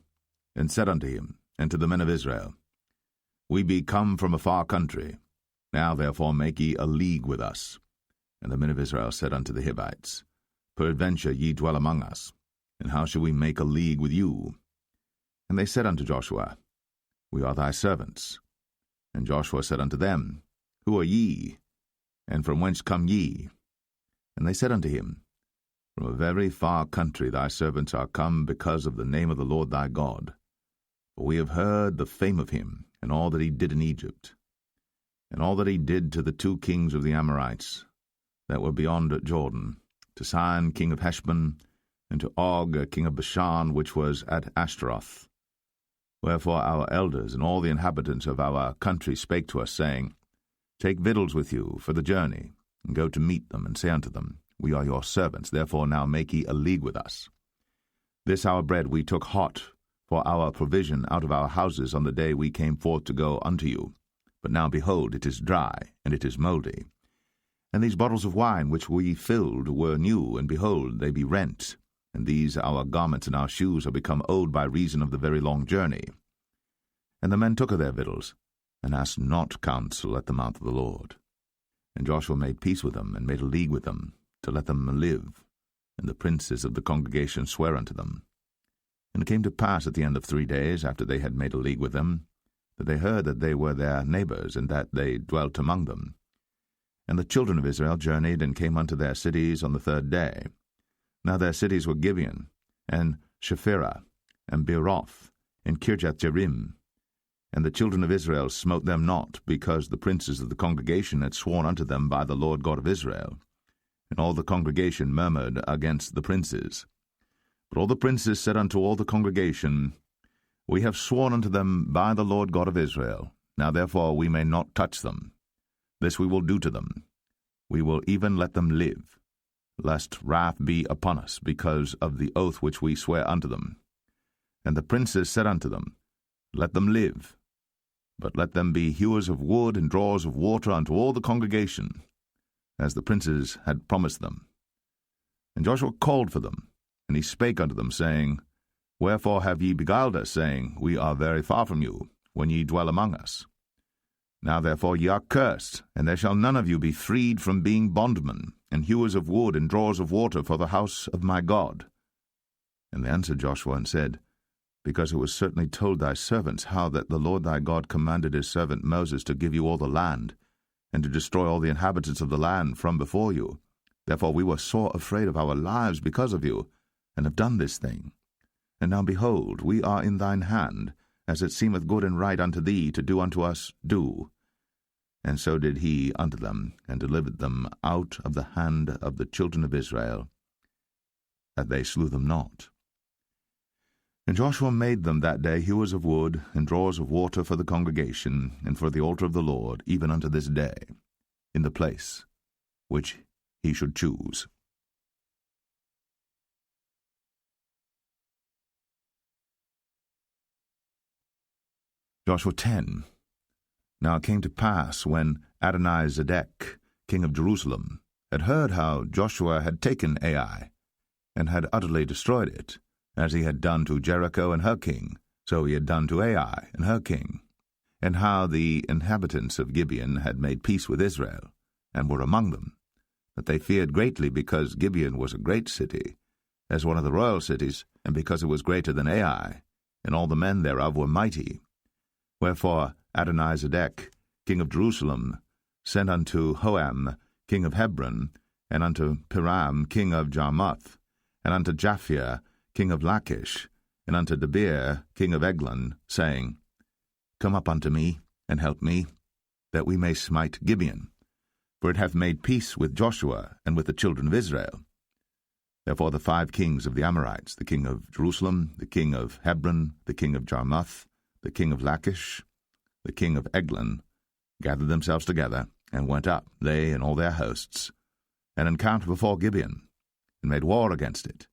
Speaker 1: and said unto him, and to the men of Israel, We be come from a far country. Now therefore make ye a league with us. And the men of Israel said unto the Hivites, Peradventure ye dwell among us, and how shall we make a league with you? And they said unto Joshua, We are thy servants. And Joshua said unto them, Who are ye? And from whence come ye? And they said unto him, From a very far country thy servants are come because of the name of the Lord thy God. For we have heard the fame of him, and all that he did in Egypt, and all that he did to the 2 kings of the Amorites that were beyond Jordan, to Sihon king of Heshbon, and to Og king of Bashan, which was at Ashtaroth. Wherefore our elders and all the inhabitants of our country spake to us, saying, Take victuals with you for the journey, and go to meet them, and say unto them, We are your servants, therefore now make ye a league with us. This our bread we took hot for our provision out of our houses on the day we came forth to go unto you. But now, behold, it is dry, and it is mouldy. And these bottles of wine which we filled were new, and behold, they be rent. And these our garments and our shoes are become old by reason of the very long journey. And the men took of their victuals, and asked not counsel at the mount of the Lord. And Joshua made peace with them, and made a league with them, to let them live. And the princes of the congregation sware unto them. And it came to pass at the end of 3 days, after they had made a league with them, that they heard that they were their neighbors, and that they dwelt among them. And the children of Israel journeyed, and came unto their cities on the 3rd day. Now their cities were Gibeon, and Shephirah, and Beeroth, and Kirjath-jearim. And the children of Israel smote them not, because the princes of the congregation had sworn unto them by the Lord God of Israel. And all the congregation murmured against the princes. But all the princes said unto all the congregation, We have sworn unto them by the Lord God of Israel. Now therefore we may not touch them. This we will do to them. We will even let them live, lest wrath be upon us, because of the oath which we swear unto them. And the princes said unto them, Let them live, but let them be hewers of wood and drawers of water unto all the congregation, as the princes had promised them. And Joshua called for them, and he spake unto them, saying, Wherefore have ye beguiled us, saying, We are very far from you, when ye dwell among us? Now therefore ye are cursed, and there shall none of you be freed from being bondmen, and hewers of wood and drawers of water for the house of my God. And they answered Joshua and said, Because it was certainly told thy servants how that the Lord thy God commanded his servant Moses to give you all the land, and to destroy all the inhabitants of the land from before you. Therefore we were sore afraid of our lives because of you, and have done this thing. And now behold, we are in thine hand, as it seemeth good and right unto thee to do unto us, do. And so did he unto them, and delivered them out of the hand of the children of Israel, that they slew them not. And Joshua made them that day hewers of wood, and drawers of water for the congregation, and for the altar of the Lord, even unto this day, in the place which he should choose. Joshua 10. Now it came to pass, when Adonizedek, king of Jerusalem, had heard how Joshua had taken Ai, and had utterly destroyed it, as he had done to Jericho and her king, so he had done to Ai and her king, and how the inhabitants of Gibeon had made peace with Israel, and were among them, that they feared greatly, because Gibeon was a great city, as one of the royal cities, and because it was greater than Ai, and all the men thereof were mighty. Wherefore Adonizedek, king of Jerusalem, sent unto Hoam, king of Hebron, and unto Piram, king of Jarmuth, and unto Japhia, king of Lachish, and unto Debir, king of Eglon, saying, Come up unto me, and help me, that we may smite Gibeon. for it hath made peace with Joshua and with the children of Israel. Therefore the 5 kings of the Amorites, the king of Jerusalem, the king of Hebron, the king of Jarmuth, the king of Lachish, the king of Eglon, gathered themselves together, and went up, they and all their hosts, and encamped before Gibeon, and made war against it.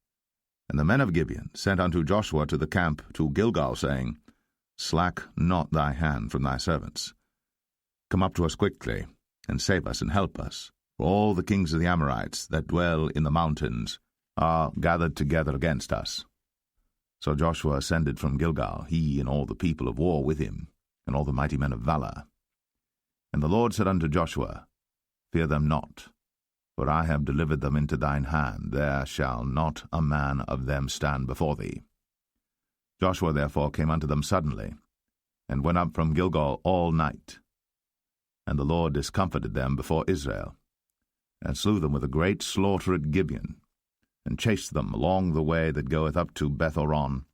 Speaker 1: And the men of Gibeon sent unto Joshua to the camp to Gilgal, saying, Slack not thy hand from thy servants. Come up to us quickly, and save us and help us, for all the kings of the Amorites that dwell in the mountains are gathered together against us. So Joshua ascended from Gilgal, he and all the people of war with him, and all the mighty men of valor. And the Lord said unto Joshua, Fear them not, for I have delivered them into thine hand. There shall not a man of them stand before thee. Joshua therefore came unto them suddenly, and went up from Gilgal all night. And the Lord discomfited them before Israel, and slew them with a great slaughter at Gibeon, and chased them along the way that goeth up to Beth-horon,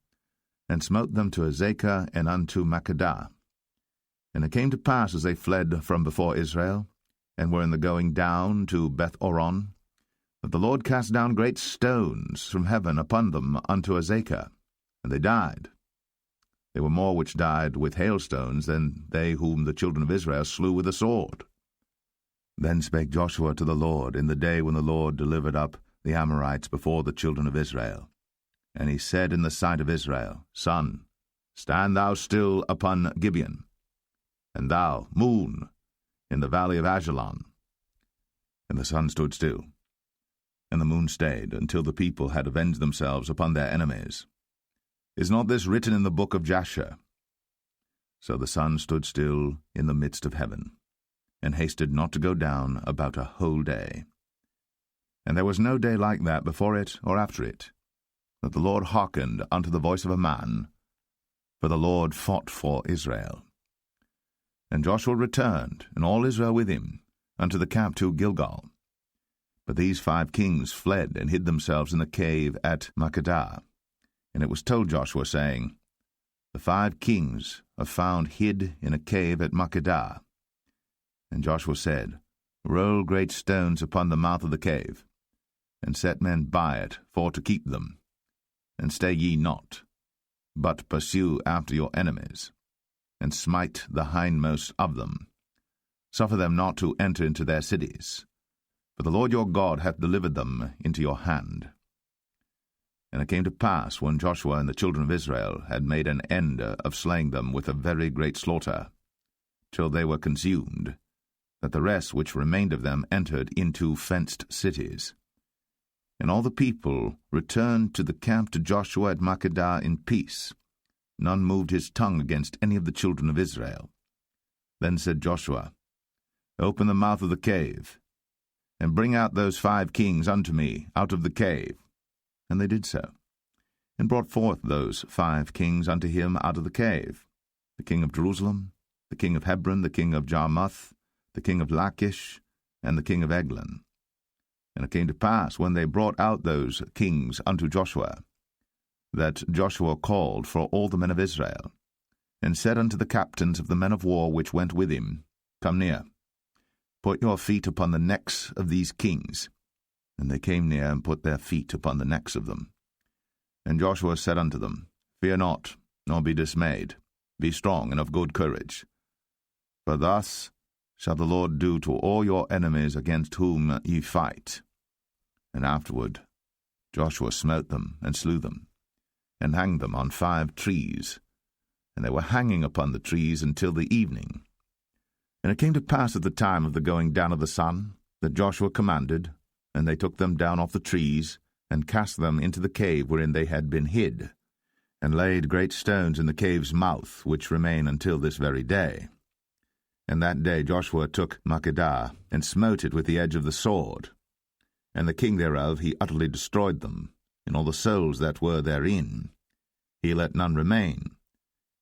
Speaker 1: and smote them to Azekah and unto Makkedah. And it came to pass, as they fled from before Israel, and were in the going down to Beth-horon, that the Lord cast down great stones from heaven upon them unto Azekah, and they died. There were more which died with hailstones than they whom the children of Israel slew with the sword. Then spake Joshua to the Lord in the day when the Lord delivered up the Amorites before the children of Israel. And he said in the sight of Israel, Sun, stand thou still upon Gibeon, and thou, moon, in the valley of Ajalon. And the sun stood still, and the moon stayed, until the people had avenged themselves upon their enemies. Is not this written in the book of Jasher? So the sun stood still in the midst of heaven, and hasted not to go down about a whole day. And there was no day like that before it or after it, that the Lord hearkened unto the voice of a man, for the Lord fought for Israel. And Joshua returned, and all Israel with him, unto the camp to Gilgal. But these 5 kings fled and hid themselves in the cave at Makkedah. And it was told Joshua, saying, The 5 kings are found hid in a cave at Makkedah. And Joshua said, Roll great stones upon the mouth of the cave, and set men by it for to keep them. And stay ye not, but pursue after your enemies, and smite the hindmost of them. Suffer them not to enter into their cities, for the Lord your God hath delivered them into your hand. And it came to pass, when Joshua and the children of Israel had made an end of slaying them with a very great slaughter, till they were consumed, that the rest which remained of them entered into fenced cities. And all the people returned to the camp to Joshua at Makkedah in peace. None moved his tongue against any of the children of Israel. Then said Joshua, Open the mouth of the cave, and bring out those 5 kings unto me out of the cave. And they did so, and brought forth those 5 kings unto him out of the cave, the king of Jerusalem, the king of Hebron, the king of Jarmuth, the king of Lachish, and the king of Eglon. And it came to pass, when they brought out those kings unto Joshua, that Joshua called for all the men of Israel, and said unto the captains of the men of war which went with him, Come near, put your feet upon the necks of these kings. And they came near, and put their feet upon the necks of them. And Joshua said unto them, Fear not, nor be dismayed. Be strong and of good courage. For thus shall the Lord do to all your enemies against whom ye fight. And afterward Joshua smote them, and slew them, and hanged them on 5 trees. And they were hanging upon the trees until the evening. And it came to pass at the time of the going down of the sun, that Joshua commanded, and they took them down off the trees, and cast them into the cave wherein they had been hid, and laid great stones in the cave's mouth, which remain until this very day. And that day Joshua took Makkedah, and smote it with the edge of the sword. And the king thereof he utterly destroyed them, and all the souls that were therein. He let none remain.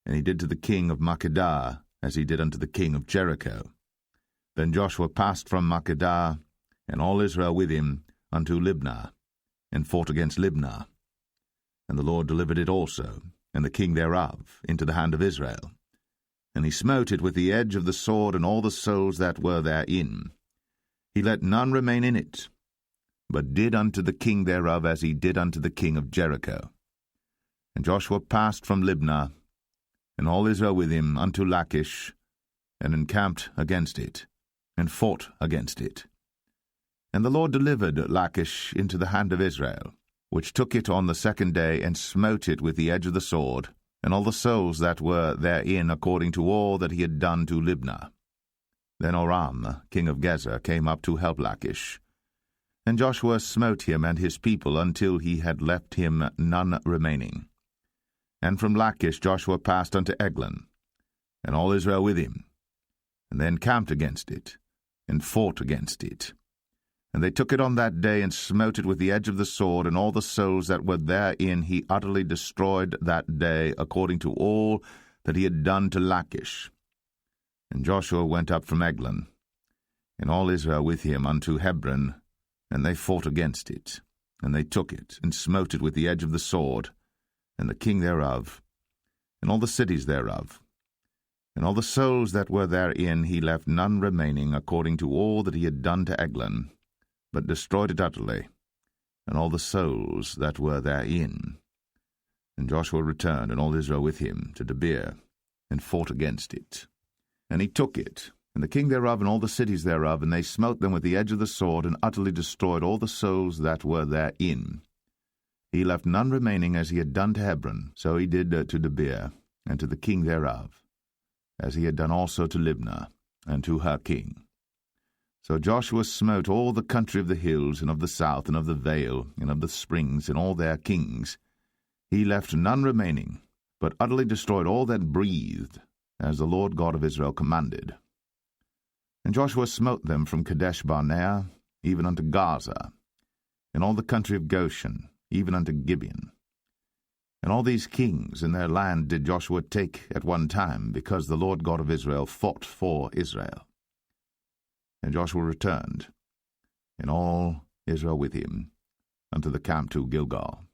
Speaker 1: And he did to the king of Makkedah as he did unto the king of Jericho. Then Joshua passed from Makkedah, and all Israel with him, unto Libnah, and fought against Libnah. And the Lord delivered it also, and the king thereof, into the hand of Israel. And he smote it with the edge of the sword, and all the souls that were therein. he let none remain in it, but did unto the king thereof as he did unto the king of Jericho. And Joshua passed from Libnah, and all Israel with him, unto Lachish, and encamped against it, and fought against it. And the Lord delivered Lachish into the hand of Israel, which took it on the second day, and smote it with the edge of the sword, and all the souls that were therein, according to all that he had done to Libnah. Then Oram, king of Gezer, came up to help Lachish. And Joshua smote him and his people until he had left him none remaining. And from Lachish Joshua passed unto Eglon, and all Israel with him, and they encamped against it, and fought against it. And they took it on that day, and smote it with the edge of the sword, and all the souls that were therein he utterly destroyed that day, according to all that he had done to Lachish. And Joshua went up from Eglon, and all Israel with him, unto Hebron, and they fought against it. And they took it, and smote it with the edge of the sword, and the king thereof, and all the cities thereof. And all the souls that were therein he left none remaining, according to all that he had done to Eglon, but destroyed it utterly, and all the souls that were therein. And Joshua returned, and all Israel with him, to Debir, and fought against it. And he took it, and the king thereof, and all the cities thereof, and they smote them with the edge of the sword, and utterly destroyed all the souls that were therein. He left none remaining, as he had done to Hebron, so he did to Debir, and to the king thereof, as he had done also to Libnah, and to her king. So Joshua smote all the country of the hills, and of the south, and of the vale, and of the springs, and all their kings. He left none remaining, but utterly destroyed all that breathed, as the Lord God of Israel commanded. And Joshua smote them from Kadesh-barnea, even unto Gaza, and all the country of Goshen, even unto Gibeon. And all these kings in their land did Joshua take at one time, because the Lord God of Israel fought for Israel. And Joshua returned, and all Israel with him, unto the camp to Gilgal.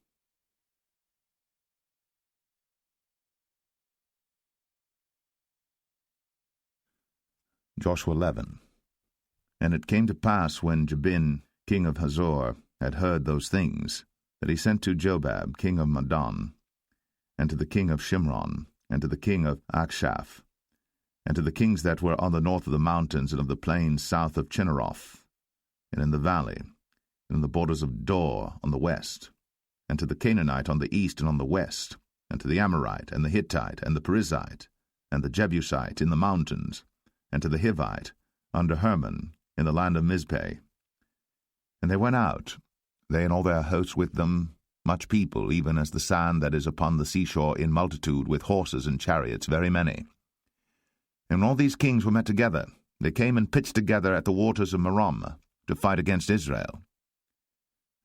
Speaker 1: Joshua 11. And it came to pass, when Jabin, king of Hazor, had heard those things, that he sent to Jobab, king of Madon, and to the king of Shimron, and to the king of Akshaph, and to the kings that were on the north of the mountains, and of the plains south of Chinneroth, and in the valley, and in the borders of Dor on the west, and to the Canaanite on the east and on the west, and to the Amorite, and the Hittite, and the Perizzite, and the Jebusite in the mountains, and to the Hivite, under Hermon, in the land of Mizpeh. And they went out, they and all their hosts with them, much people, even as the sand that is upon the seashore in multitude, with horses and chariots, very many. And when all these kings were met together, they came and pitched together at the waters of Merom, to fight against Israel.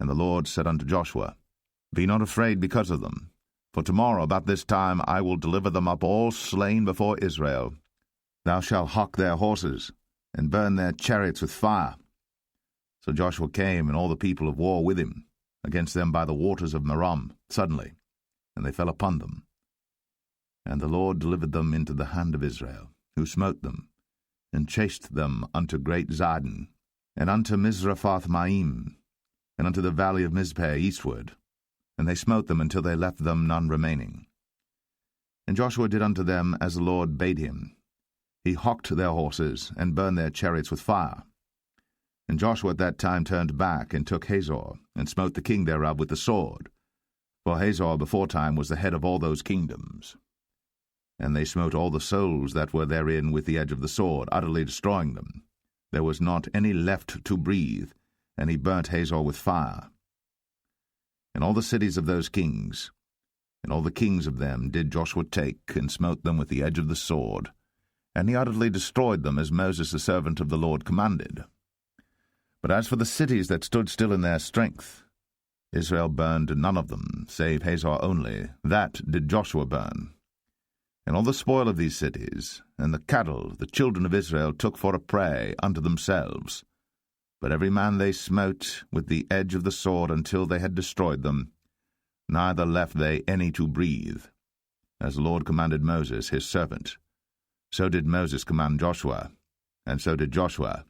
Speaker 1: And the Lord said unto Joshua, Be not afraid because of them, for tomorrow about this time I will deliver them up all slain before Israel. Thou shalt hock their horses, and burn their chariots with fire. So Joshua came, and all the people of war with him, against them by the waters of Merom, suddenly, and they fell upon them. And the Lord delivered them into the hand of Israel, who smote them, and chased them unto great Zidon, and unto Mizraphoth-maim, and unto the valley of Mizpeh eastward, and they smote them until they left them none remaining. And Joshua did unto them as the Lord bade him. He hocked their horses, and burned their chariots with fire. And Joshua at that time turned back, and took Hazor, and smote the king thereof with the sword. For Hazor beforetime was the head of all those kingdoms. And they smote all the souls that were therein with the edge of the sword, utterly destroying them. There was not any left to breathe, and he burnt Hazor with fire. And all the cities of those kings, and all the kings of them, did Joshua take, and smote them with the edge of the sword, and he utterly destroyed them, as Moses the servant of the Lord commanded. But as for the cities that stood still in their strength, Israel burned none of them, save Hazor only. That did Joshua burn. And all the spoil of these cities, and the cattle, the children of Israel took for a prey unto themselves. But every man they smote with the edge of the sword until they had destroyed them, neither left they any to breathe, as the Lord commanded Moses his servant. So did Moses command Joshua, and so did Joshua,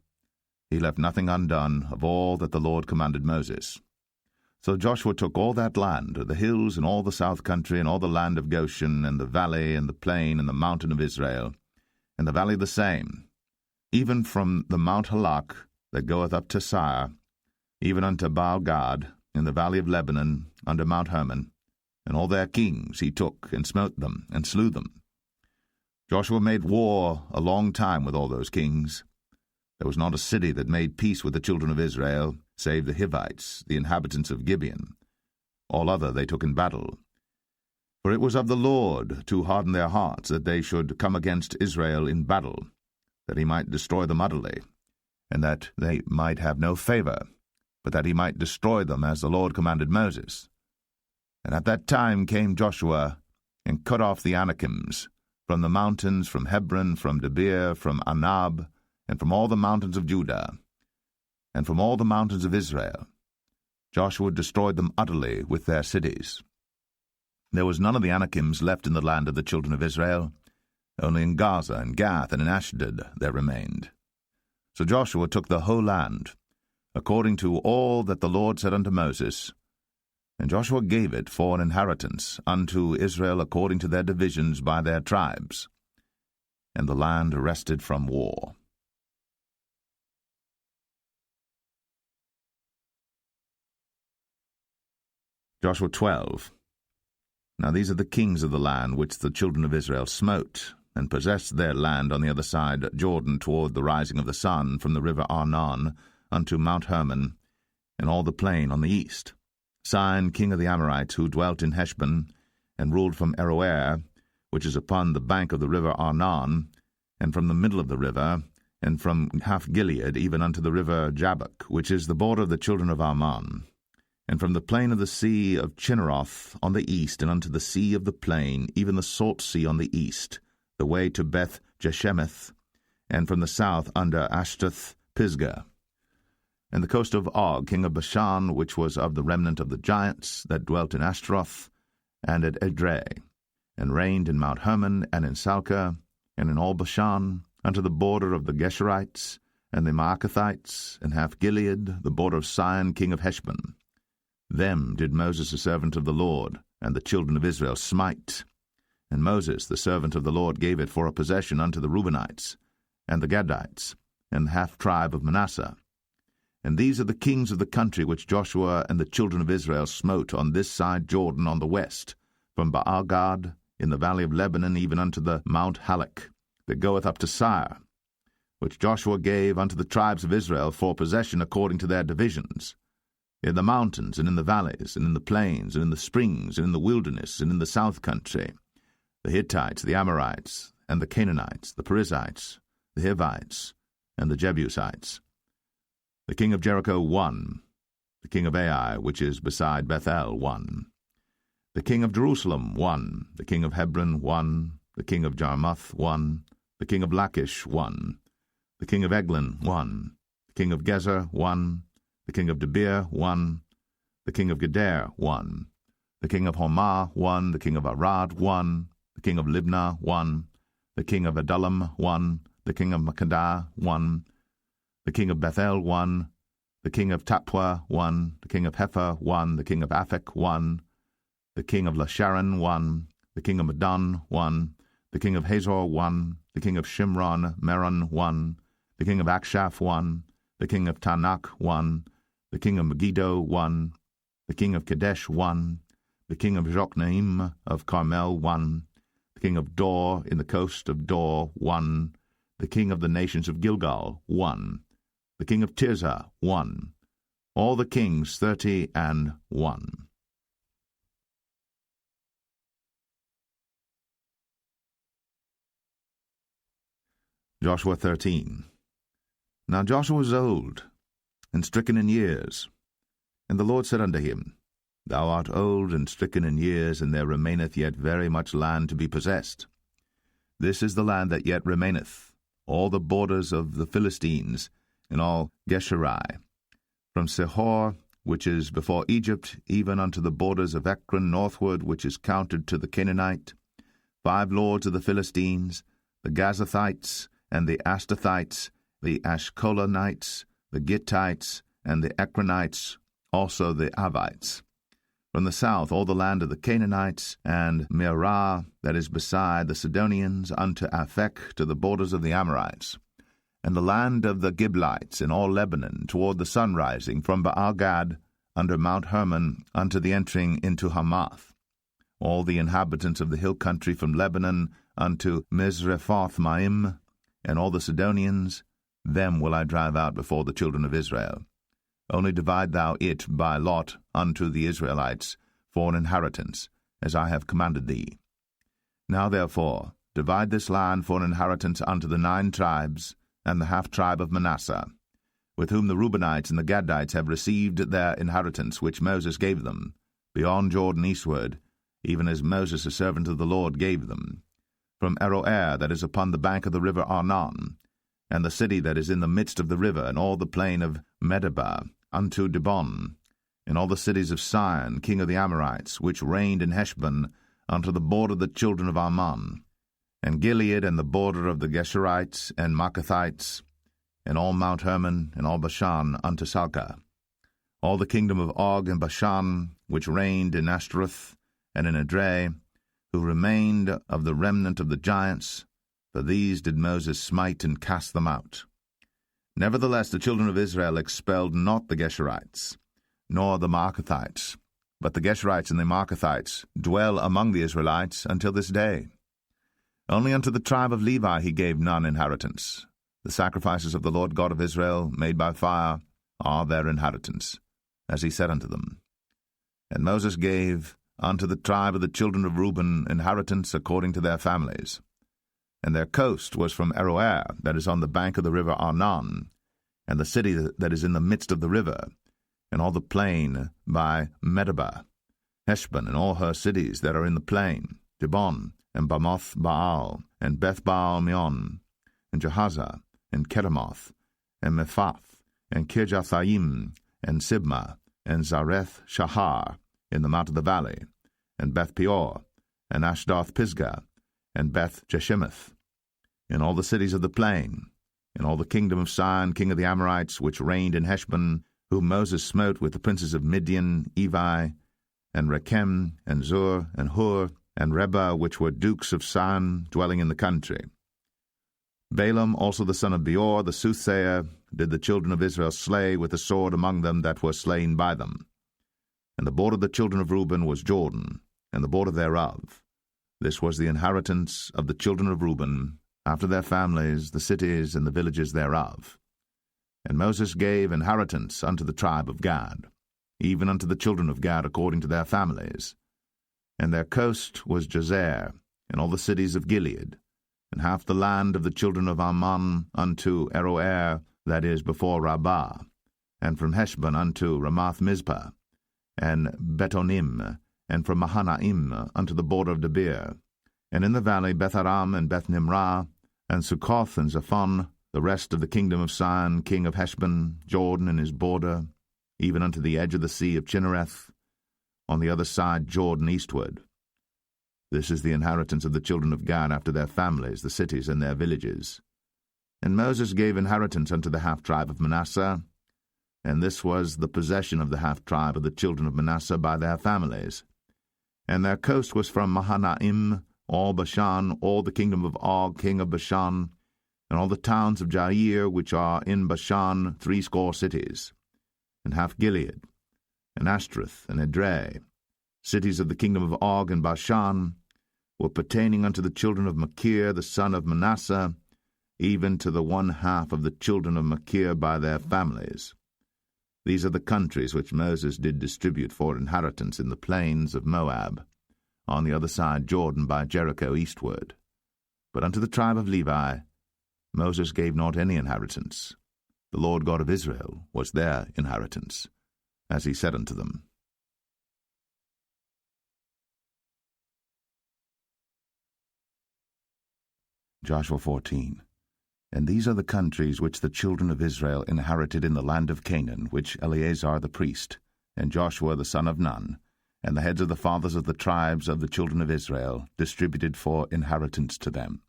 Speaker 1: He left nothing undone of all that the Lord commanded Moses. So Joshua took all that land, the hills and all the south country, and all the land of Goshen, and the valley, and the plain, and the mountain of Israel, and the valley the same, even from the Mount Halak that goeth up to Sire, even unto Baal-gad, in the valley of Lebanon, under Mount Hermon, and all their kings he took, and smote them, and slew them. Joshua made war a long time with all those kings. There was not a city that made peace with the children of Israel, save the Hivites, the inhabitants of Gibeon. All other they took in battle. For it was of the Lord to harden their hearts, that they should come against Israel in battle, that he might destroy them utterly, and that they might have no favor, but that he might destroy them as the Lord commanded Moses. And at that time came Joshua, and cut off the Anakims, from the mountains, from Hebron, from Debir, from Anab, and from all the mountains of Judah, and from all the mountains of Israel. Joshua destroyed them utterly with their cities. There was none of the Anakims left in the land of the children of Israel. Only in Gaza and Gath and in Ashdod there remained. So Joshua took the whole land, according to all that the Lord said unto Moses, and Joshua gave it for an inheritance unto Israel according to their divisions by their tribes. And the land rested from war. Joshua 12. Now these are the kings of the land which the children of Israel smote, and possessed their land on the other side Jordan toward the rising of the sun, from the river Arnon unto Mount Hermon, and all the plain on the east. Sihon king of the Amorites, who dwelt in Heshbon, and ruled from Aroer, which is upon the bank of the river Arnon, and from the middle of the river, and from half Gilead even unto the river Jabbok, which is the border of the children of Ammon, and from the plain of the sea of Chinneroth on the east, and unto the sea of the plain, even the salt sea on the east, the way to Beth Jeshemeth, and from the south under Ashtath Pisgah, and the coast of Og, king of Bashan, which was of the remnant of the giants that dwelt in Ashtaroth, and at Edrei, and reigned in Mount Hermon, and in Salcah, and in all Bashan, unto the border of the Geshurites, and the Maacathites, and half Gilead, the border of Sihon king of Heshbon. Them did Moses the servant of the Lord, and the children of Israel smite. And Moses the servant of the Lord gave it for a possession unto the Reubenites, and the Gadites, and the half tribe of Manasseh. And these are the kings of the country which Joshua and the children of Israel smote on this side Jordan on the west, from Baal-gad in the valley of Lebanon even unto the Mount Halak, that goeth up to Sire, which Joshua gave unto the tribes of Israel for possession according to their divisions, in the mountains, and in the valleys, and in the plains, and in the springs, and in the wilderness, and in the south country, the Hittites, the Amorites, and the Canaanites, the Perizzites, the Hivites, and the Jebusites. The king of Jericho won, the king of Ai, which is beside Bethel, won. The king of Jerusalem won, the king of Hebron won, the king of Jarmuth won, the king of Lachish won, the king of Eglon won, the king of Gezer won, the king of Debir won, the king of Geder won, the king of Hormah won, the king of Arad won, the king of Libnah won, the king of Adullam won, the king of Makkedah won, the king of Bethel won, the king of Tappuah won, the king of Hepher won, the king of Aphek won, the king of Lasharon won, the king of Madon won, the king of Hazor won, the king of Shimron Meron won, the king of Akshaph won, the king of Tanakh won, the king of Megiddo won, the king of Kadesh won, the king of Jokneam of Carmel won, the king of Dor in the coast of Dor won, the king of the nations of Gilgal won, the king of Tirzah won, all the kings 30 and 1. Joshua 13. Now Joshua was old, and stricken in years. And the Lord said unto him, Thou art old and stricken in years, and there remaineth yet very much land to be possessed. This is the land that yet remaineth, all the borders of the Philistines, and all Geshuri, from Sihor, which is before Egypt, even unto the borders of Ekron northward, which is counted to the Canaanite, 5 lords of the Philistines, the Gazathites, and the Ashtothites, the Ashkolanites, the Gittites, and the Ekronites, also the Avites. From the south all the land of the Canaanites, and Mearah, that is beside the Sidonians, unto Aphek, to the borders of the Amorites, and the land of the Giblites in all Lebanon, toward the sunrising, from Baal-gad under Mount Hermon unto the entering into Hamath. All the inhabitants of the hill country from Lebanon unto Misrephoth-maim, and all the Sidonians, them will I drive out before the children of Israel. Only divide thou it by lot unto the Israelites for an inheritance, as I have commanded thee. Now therefore divide this land for an inheritance unto the 9 tribes, and the half-tribe of Manasseh, with whom the Reubenites and the Gadites have received their inheritance which Moses gave them, beyond Jordan eastward, even as Moses the servant of the Lord gave them, from Aroer that is upon the bank of the river Arnon, and the city that is in the midst of the river, and all the plain of Medeba, unto Dibon, and all the cities of Sihon, king of the Amorites, which reigned in Heshbon, unto the border of the children of Ammon, and Gilead, and the border of the Geshurites and Maacathites, and all Mount Hermon, and all Bashan, unto Salcah, all the kingdom of Og and Bashan, which reigned in Ashtaroth and in Edrei, who remained of the remnant of the giants, for these did Moses smite and cast them out. Nevertheless the children of Israel expelled not the Geshurites, nor the Maacathites, but the Geshurites and the Maacathites dwell among the Israelites until this day. Only unto the tribe of Levi he gave none inheritance. The sacrifices of the Lord God of Israel, made by fire, are their inheritance, as he said unto them. And Moses gave unto the tribe of the children of Reuben inheritance according to their families. And their coast was from Aroer, that is on the bank of the river Arnon, and the city that is in the midst of the river, and all the plain by Medeba, Heshbon, and all her cities that are in the plain, Dibon, and Bamoth Baal, and Beth-baal-meon, and Jahaza, and Kedemoth, and Mephath, and Kirjathaim, and Sibmah, and Zareth Shahar, in the mount of the valley, and Beth-peor, and Ashdoth-Pisgah, and Beth-Jeshimoth, in all the cities of the plain, in all the kingdom of Sihon, king of the Amorites, which reigned in Heshbon, whom Moses smote with the princes of Midian, Evi, and Rechem, and Zur, and Hur, and Reba, which were dukes of Sihon, dwelling in the country. Balaam also the son of Beor, the soothsayer, did the children of Israel slay with the sword among them that were slain by them. And the border of the children of Reuben was Jordan, and the border thereof. This was the inheritance of the children of Reuben, after their families, the cities, and the villages thereof. And Moses gave inheritance unto the tribe of Gad, even unto the children of Gad according to their families. And their coast was Jazer, and all the cities of Gilead, and half the land of the children of Ammon unto Aroer, that is before Rabbah, and from Heshbon unto Ramath-mizpah, and Betonim, and from Mahanaim unto the border of Debir, and in the valley Beth-aram and Beth-nimrah, and Succoth and Zaphon, the rest of the kingdom of Sihon, king of Heshbon, Jordan and his border, even unto the edge of the sea of Chinnereth, on the other side Jordan eastward. This is the inheritance of the children of Gad after their families, the cities and their villages. And Moses gave inheritance unto the half-tribe of Manasseh, and this was the possession of the half-tribe of the children of Manasseh by their families. And their coast was from Mahanaim, all Bashan, all the kingdom of Og, king of Bashan, and all the towns of Jair, which are in Bashan, 80 cities, and half Gilead, and Ashtaroth, and Edrei, cities of the kingdom of Og and Bashan, were pertaining unto the children of Machir, the son of Manasseh, even to the 1/2 of the children of Machir by their families. These are the countries which Moses did distribute for inheritance in the plains of Moab, on the other side Jordan by Jericho eastward. But unto the tribe of Levi Moses gave not any inheritance. The Lord God of Israel was their inheritance, as he said unto them. Joshua 14. And these are the countries which the children of Israel inherited in the land of Canaan, which Eleazar the priest, and Joshua the son of Nun, and the heads of the fathers of the tribes of the children of Israel, distributed for inheritance to them.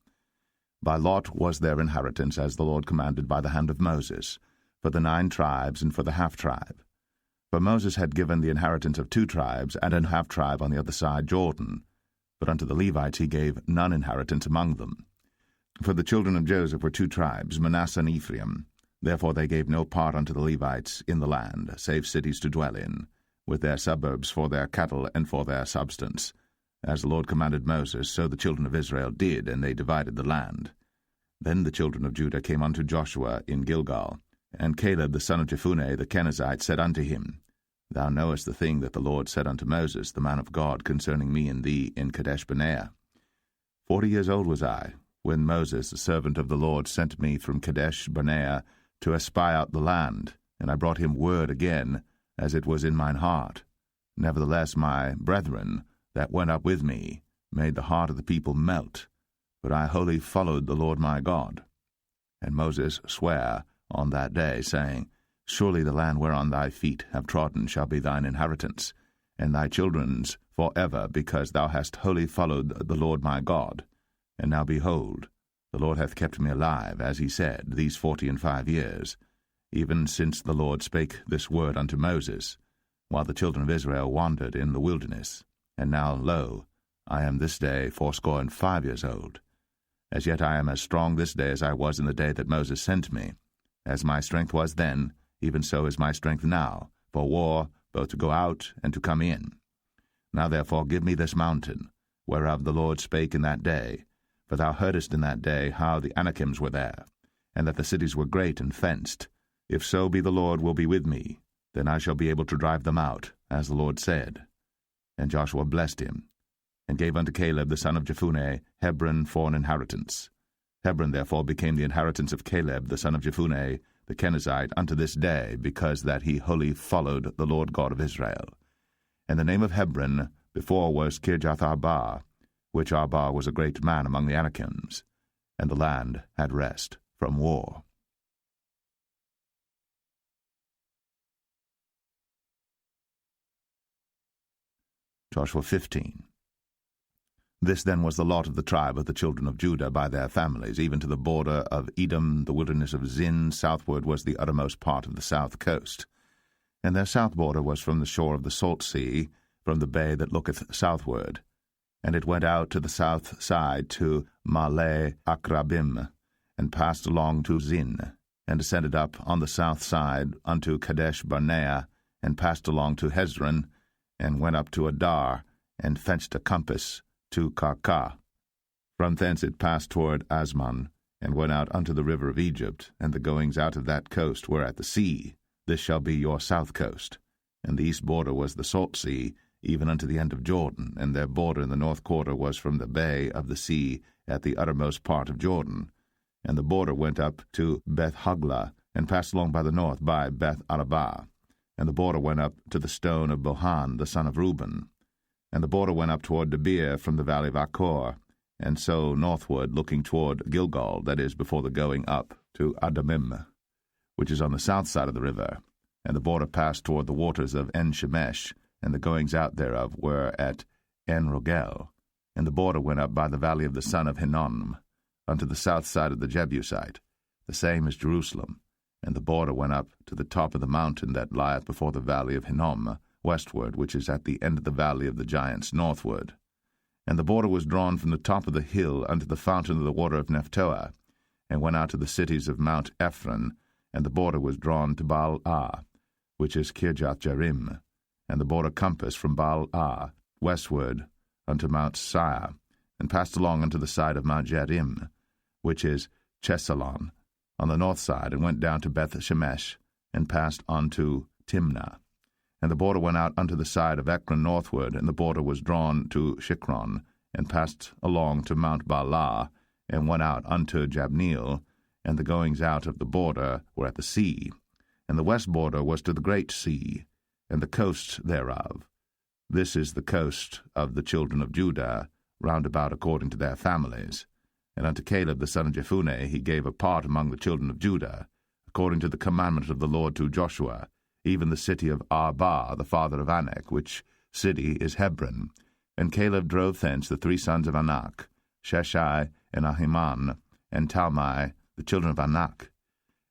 Speaker 1: By lot was their inheritance, as the Lord commanded by the hand of Moses, for the 9 tribes and for the half-tribe. For Moses had given the inheritance of 2 tribes and an half-tribe on the other side Jordan, but unto the Levites he gave none inheritance among them. For the children of Joseph were 2 tribes, Manasseh and Ephraim. Therefore they gave no part unto the Levites in the land, save cities to dwell in, with their suburbs for their cattle and for their substance. As the Lord commanded Moses, so the children of Israel did, and they divided the land. Then the children of Judah came unto Joshua in Gilgal, and Caleb the son of Jephunneh the Kenizzite said unto him, Thou knowest the thing that the Lord said unto Moses, the man of God, concerning me and thee in Kadesh-barnea. 40 years old was I, when Moses, the servant of the Lord, sent me from Kadesh-barnea to espy out the land, and I brought him word again, as it was in mine heart. Nevertheless my brethren that went up with me made the heart of the people melt, but I wholly followed the Lord my God. And Moses sware on that day, saying, Surely the land whereon thy feet have trodden shall be thine inheritance, and thy children's for ever, because thou hast wholly followed the Lord my God. And now behold, the Lord hath kept me alive, as he said, these 45 years, even since the Lord spake this word unto Moses, while the children of Israel wandered in the wilderness. And now, lo, I am this day 85 years old. As yet I am as strong this day as I was in the day that Moses sent me. As my strength was then, even so is my strength now, for war, both to go out and to come in. Now therefore give me this mountain, whereof the Lord spake in that day, for thou heardest in that day how the Anakims were there, and that the cities were great and fenced. If so be the Lord will be with me, then I shall be able to drive them out, as the Lord said. And Joshua blessed him, and gave unto Caleb the son of Jephunneh Hebron for an inheritance. Hebron therefore became the inheritance of Caleb the son of Jephunneh the Kenizzite unto this day, because that he wholly followed the Lord God of Israel. And the name of Hebron before was Kirjath-Arba, which Arba was a great man among the Anakims, and the land had rest from war. Joshua 15. This then was the lot of the tribe of the children of Judah by their families, even to the border of Edom, the wilderness of Zin. Southward was the uttermost part of the south coast. And their south border was from the shore of the salt sea, from the bay that looketh southward. And it went out to the south side to Male Akrabim, and passed along to Zin, and ascended up on the south side unto Kadesh-barnea, and passed along to Hezron, and went up to Adar, and fetched a compass to Karkah. From thence it passed toward Asmon, and went out unto the river of Egypt, and the goings out of that coast were at the sea. This shall be your south coast. And the east border was the salt sea, even unto the end of Jordan, and their border in the north quarter was from the bay of the sea at the uttermost part of Jordan. And the border went up to Beth-hoglah, and passed along by the north by Beth-arabah. And the border went up to the stone of Bohan, the son of Reuben. And the border went up toward Debir from the valley of Achor, and so northward, looking toward Gilgal, that is, before the going up to Adamim, which is on the south side of the river. And the border passed toward the waters of En-shemesh, and the goings out thereof were at En-rogel. And the border went up by the valley of the son of Hinnom, unto the south side of the Jebusite, the same as Jerusalem. And the border went up to the top of the mountain that lieth before the valley of Hinnom, westward, which is at the end of the valley of the giants, northward. And the border was drawn from the top of the hill unto the fountain of the water of Nephtoah, and went out to the cities of Mount Ephron, and the border was drawn to Baal-ah, which is Kirjath-jearim, and the border compassed from Baal-ah westward unto Mount Seir, and passed along unto the side of Mount Jearim, which is Chesalon, on the north side, and went down to Beth-shemesh, and passed on to Timnah. And the border went out unto the side of Ekron northward, and the border was drawn to Shikron, and passed along to Mount Baalah, and went out unto Jabneel, and the goings out of the border were at the sea. And the west border was to the great sea, and the coasts thereof. This is the coast of the children of Judah, round about according to their families. And unto Caleb the son of Jephunneh he gave a part among the children of Judah, according to the commandment of the Lord to Joshua, even the city of Arba, the father of Anak, which city is Hebron. And Caleb drove thence the 3 sons of Anak, Sheshai, and Ahiman, and Talmai, the children of Anak.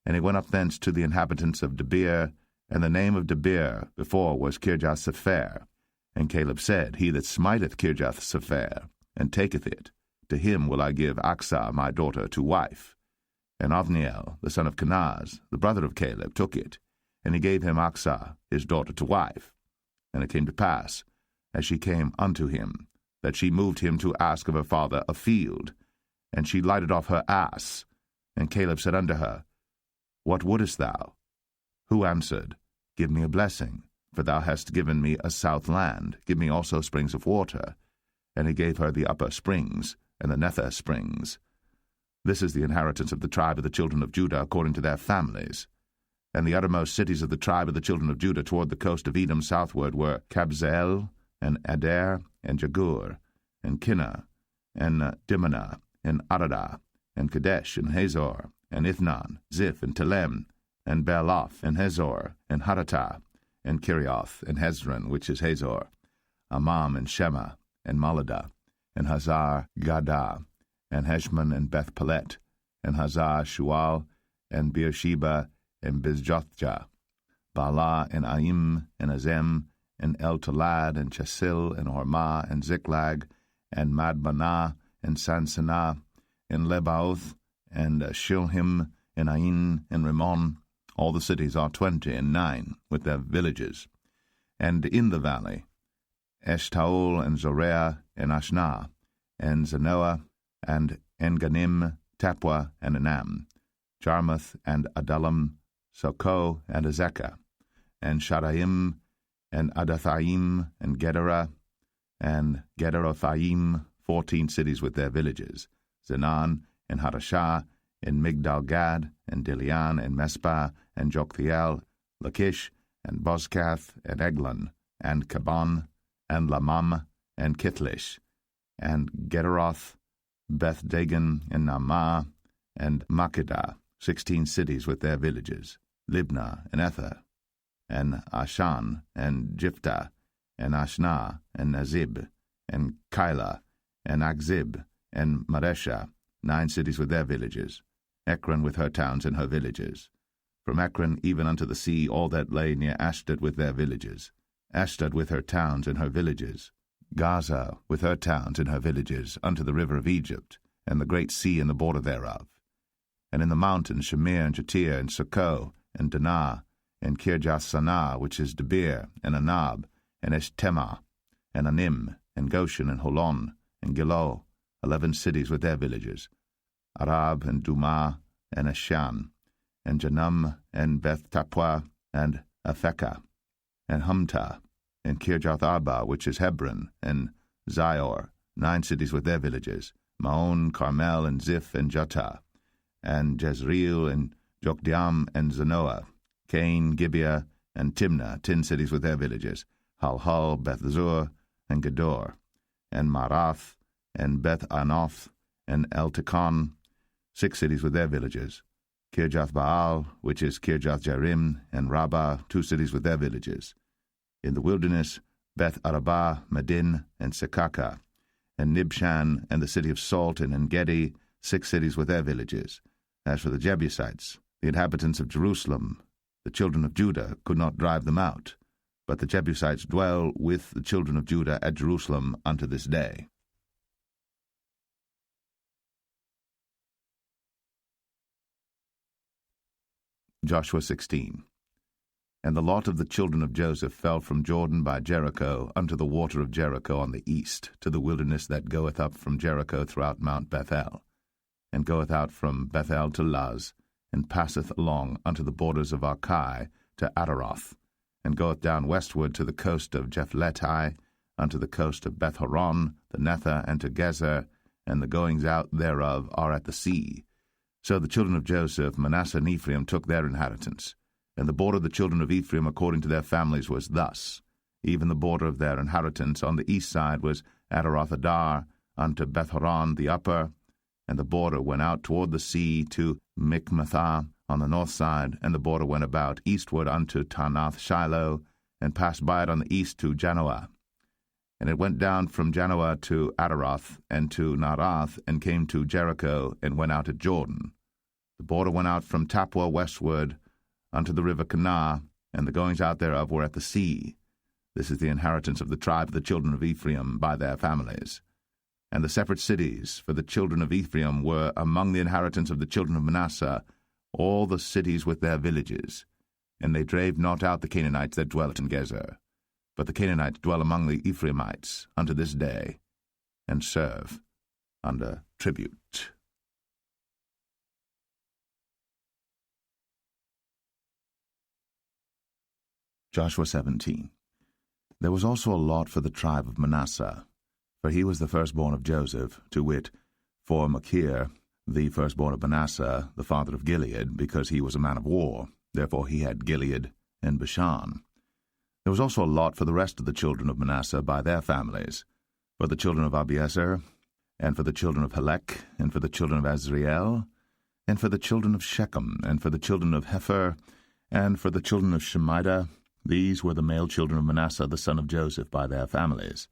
Speaker 1: And he went up thence to the inhabitants of Debir, and the name of Debir before was Kirjath-sepher. And Caleb said, He that smiteth Kirjath-sepher, and taketh it, to him will I give Achsah my daughter to wife. And Othniel, the son of Kenaz, the brother of Caleb, took it, and he gave him Achsah his daughter to wife. And it came to pass, as she came unto him, that she moved him to ask of her father a field. And she lighted off her ass. And Caleb said unto her, What wouldest thou? Who answered, Give me a blessing, for thou hast given me a south land. Give me also springs of water. And he gave her the upper springs, and the nether springs. This is the inheritance of the tribe of the children of Judah according to their families. And the uttermost cities of the tribe of the children of Judah toward the coast of Edom southward were Kabzeel, and Adair, and Jagur, and Kinnah, and Dimnah, and Aradah, and Kadesh, and Hazor, and Ithnan, Ziph, and Telem, and Bealoth, and Hazor, and Haratah, and Kirioth, and Hezron, which is Hazor, Amam, and Shema, and Maladah, and Hazar Gadah, and Heshmon, and Beth Pelet, and Hazar Shual, and Beersheba, and Bizjothjah, Baalah, and Aim, and Azem, and El-Talad, and Chesil, and Hormah, and Ziklag, and Madmanah, and Sansanah, and Lebaoth, and Shilhim, and Ain, and Rimmon. All the cities are 29, with their villages. And in the valley, Eshtaol, and Zoreah, and Ashnah, and Zanoah, and Enganim, Tapua, and Anam, Jarmuth, and Adullam, Sokoh, and Azekah, and Sharaim, and Adathaim, and Gederah, and Gederothaim, 14 cities with their villages, Zenan, and Harashah, and Migdal-Gad, and Dilian, and Mespah, and Joktheel, Lachish, and Bozkath, and Eglon, and Kaban, and Lamam, and Kithlish, and Gederoth, Beth-Dagon, and Naamah, and Makkedah, 16 cities with their villages, Libnah, and Ether, and Ashan, and Jiphthah, and Ashnah, and Nazib, and Keilah, and Akzib, and Maresha, 9 cities with their villages, Ekron with her towns and her villages. From Ekron even unto the sea, all that lay near Ashdod with their villages, Ashdod with her towns and her villages, Gaza with her towns and her villages, unto the river of Egypt, and the great sea and the border thereof. And in the mountains Shamir, and Jatir, and Sokoh, and Danah, and Kirjath-sanah, which is Debir, and Anab, and Eshtema, and Anim, and Goshen, and Holon, and Gilo, 11 cities with their villages, Arab, and Dumah, and Eshan, and Janum, and Beth-Tapua, and Aphekah, and Humtah, and Kirjath-arba, which is Hebron, and Zior, 9 cities with their villages, Maon, Carmel, and Ziph, and Juttah, and Jezreel, and Jokdeam, and Zanoah, Cain, Gibeah, and Timnah, 10 cities with their villages, Halhal, Beth-zur, and Gedor, and Marath, and Beth-anoth, and El-Tikon, 6 cities with their villages, Kirjath-baal, which is Kirjath-jearim, and Rabbah, 2 cities with their villages. In the wilderness, Beth-arabah, Medin, and Sekaka, and Nibshan, and the city of Salt, and En-gedi, 6 cities with their villages. As for the Jebusites, the inhabitants of Jerusalem, the children of Judah could not drive them out, but the Jebusites dwell with the children of Judah at Jerusalem unto this day. Joshua 16. And the lot of the children of Joseph fell from Jordan by Jericho unto the water of Jericho on the east, to the wilderness that goeth up from Jericho throughout Mount Bethel, and goeth out from Bethel to Luz, and passeth along unto the borders of Archai to Ataroth, and goeth down westward to the coast of Jephletai, unto the coast of Beth-horon, the Nether, and to Gezer, and the goings out thereof are at the sea. So the children of Joseph, Manasseh and Ephraim, took their inheritance. And the border of the children of Ephraim according to their families was thus. Even the border of their inheritance on the east side was Ataroth-adar, unto Beth-horon the upper, and the border went out toward the sea to Michmethah on the north side, and the border went about eastward unto Taanath-shiloh, and passed by it on the east to Janoah. And it went down from Janoah to Ataroth, and to Naarath, and came to Jericho, and went out at Jordan. The border went out from Tapua westward unto the river Kanah, and the goings out thereof were at the sea. This is the inheritance of the tribe of the children of Ephraim by their families. And the separate cities for the children of Ephraim were among the inheritance of the children of Manasseh, all the cities with their villages. And they drave not out the Canaanites that dwelt in Gezer. But the Canaanites dwell among the Ephraimites unto this day, and serve under tribute. Joshua 17. There was also a lot for the tribe of Manasseh, for he was the firstborn of Joseph, to wit, for Machir, the firstborn of Manasseh, the father of Gilead, because he was a man of war. Therefore he had Gilead and Bashan. There was also a lot for the rest of the children of Manasseh by their families, for the children of Abiezer, and for the children of Helek, and for the children of Azriel, and for the children of Shechem, and for the children of Hepher, and for the children of Shemida. These were the male children of Manasseh the son of Joseph by their families.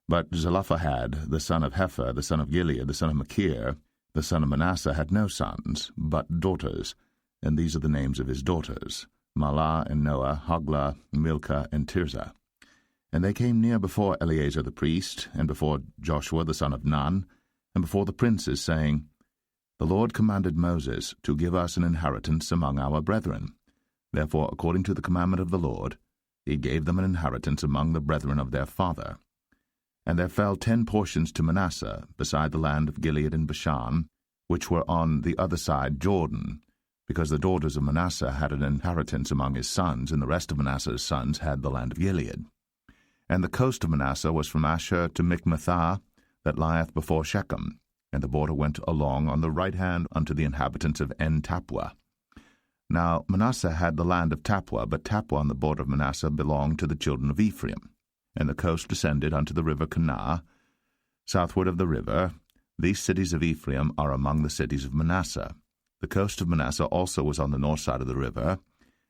Speaker 1: But Zelophehad, the son of Hepher, the son of Gilead, the son of Machir, the son of Manasseh, had no sons, but daughters, and these are the names of his daughters, Mahlah and Noah, Hoglah, Milcah, and Tirzah. And they came near before Eleazar the priest, and before Joshua the son of Nun, and before the princes, saying, The Lord commanded Moses to give us an inheritance among our brethren. Therefore, according to the commandment of the Lord, he gave them an inheritance among the brethren of their father. And there fell 10 portions to Manasseh, beside the land of Gilead and Bashan, which were on the other side Jordan, because the daughters of Manasseh had an inheritance among his sons, and the rest of Manasseh's sons had the land of Gilead. And the coast of Manasseh was from Asher to Michmethah, that lieth before Shechem, and the border went along on the right hand unto the inhabitants of En-Tapua. Now Manasseh had the land of Tapua, but Tapua on the border of Manasseh belonged to the children of Ephraim. And the coast descended unto the river Kanah, southward of the river. These cities of Ephraim are among the cities of Manasseh. The coast of Manasseh also was on the north side of the river,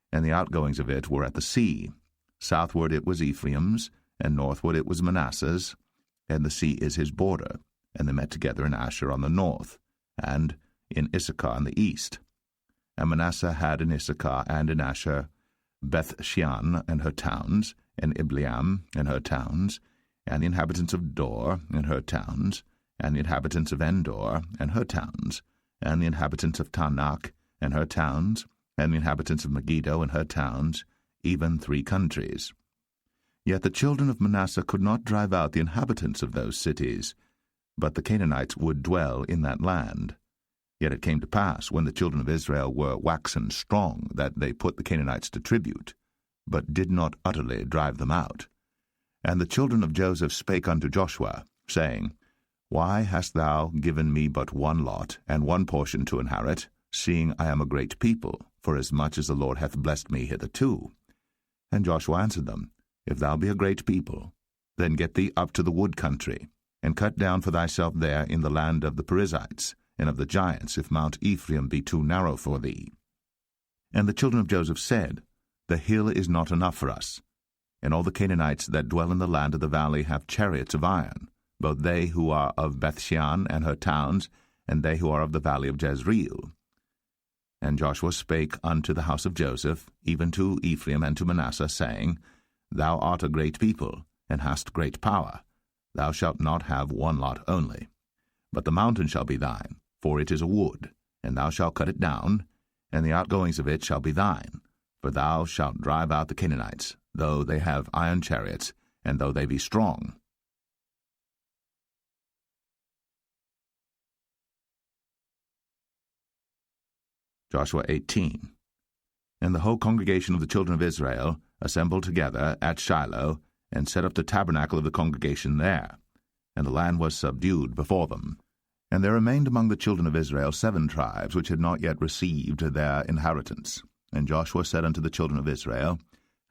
Speaker 1: and the outgoings of it were at the sea. Southward it was Ephraim's, and northward it was Manasseh's, and the sea is his border. And they met together in Asher on the north, and in Issachar on the east. And Manasseh had in Issachar and in Asher Beth-shean and her towns, and Ibleam and her towns, and the inhabitants of Dor and her towns, and the inhabitants of Endor and her towns, and the inhabitants of Tanakh and her towns, and the inhabitants of Megiddo and her towns, even 3 countries. Yet the children of Manasseh could not drive out the inhabitants of those cities, but the Canaanites would dwell in that land. Yet it came to pass, when the children of Israel were waxen strong, that they put the Canaanites to tribute, but did not utterly drive them out. And the children of Joseph spake unto Joshua, saying, Why hast thou given me but one lot, and one portion to inherit, seeing I am a great people, forasmuch as the Lord hath blessed me hitherto? And Joshua answered them, If thou be a great people, then get thee up to the wood country, and cut down for thyself there in the land of the Perizzites, and of the giants, if Mount Ephraim be too narrow for thee. And the children of Joseph said, The hill is not enough for us. And all the Canaanites that dwell in the land of the valley have chariots of iron, both they who are of Beth-shean and her towns, and they who are of the valley of Jezreel. And Joshua spake unto the house of Joseph, even to Ephraim and to Manasseh, saying, Thou art a great people, and hast great power. Thou shalt not have one lot only. But the mountain shall be thine, for it is a wood, and thou shalt cut it down, and the outgoings of it shall be thine. For thou shalt drive out the Canaanites, though they have iron chariots, and though they be strong. Joshua 18. And the whole congregation of the children of Israel assembled together at Shiloh, and set up the tabernacle of the congregation there. And the land was subdued before them. And there remained among the children of Israel 7 tribes, which had not yet received their inheritance. And Joshua said unto the children of Israel,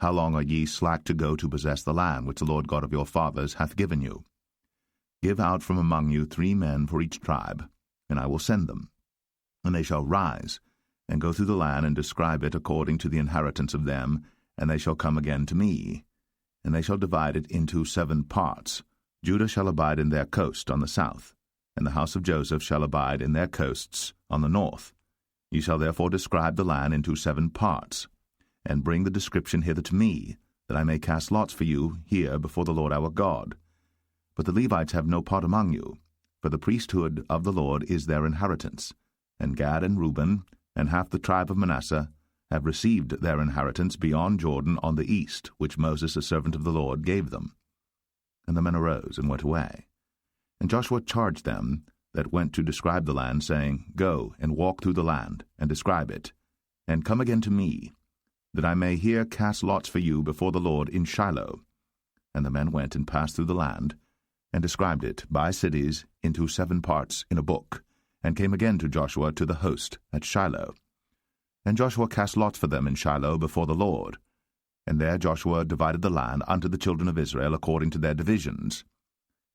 Speaker 1: How long are ye slack to go to possess the land which the Lord God of your fathers hath given you? Give out from among you 3 men for each tribe, and I will send them. And they shall rise, and go through the land, and describe it according to the inheritance of them, and they shall come again to me. And they shall divide it into 7 parts. Judah shall abide in their coast on the south, and the house of Joseph shall abide in their coasts on the north. Ye shall therefore describe the land into 7 parts, and bring the description hither to me, that I may cast lots for you here before the Lord our God. But the Levites have no part among you, for the priesthood of the Lord is their inheritance, and Gad and Reuben, and half the tribe of Manasseh, have received their inheritance beyond Jordan on the east, which Moses the servant of the Lord gave them. And the men arose and went away. And Joshua charged them that went to describe the land, saying, Go and walk through the land, and describe it, and come again to me, that I may here cast lots for you before the Lord in Shiloh. And the men went and passed through the land, and described it by cities into 7 parts in a book, and came again to Joshua to the host at Shiloh. And Joshua cast lots for them in Shiloh before the Lord. And there Joshua divided the land unto the children of Israel according to their divisions.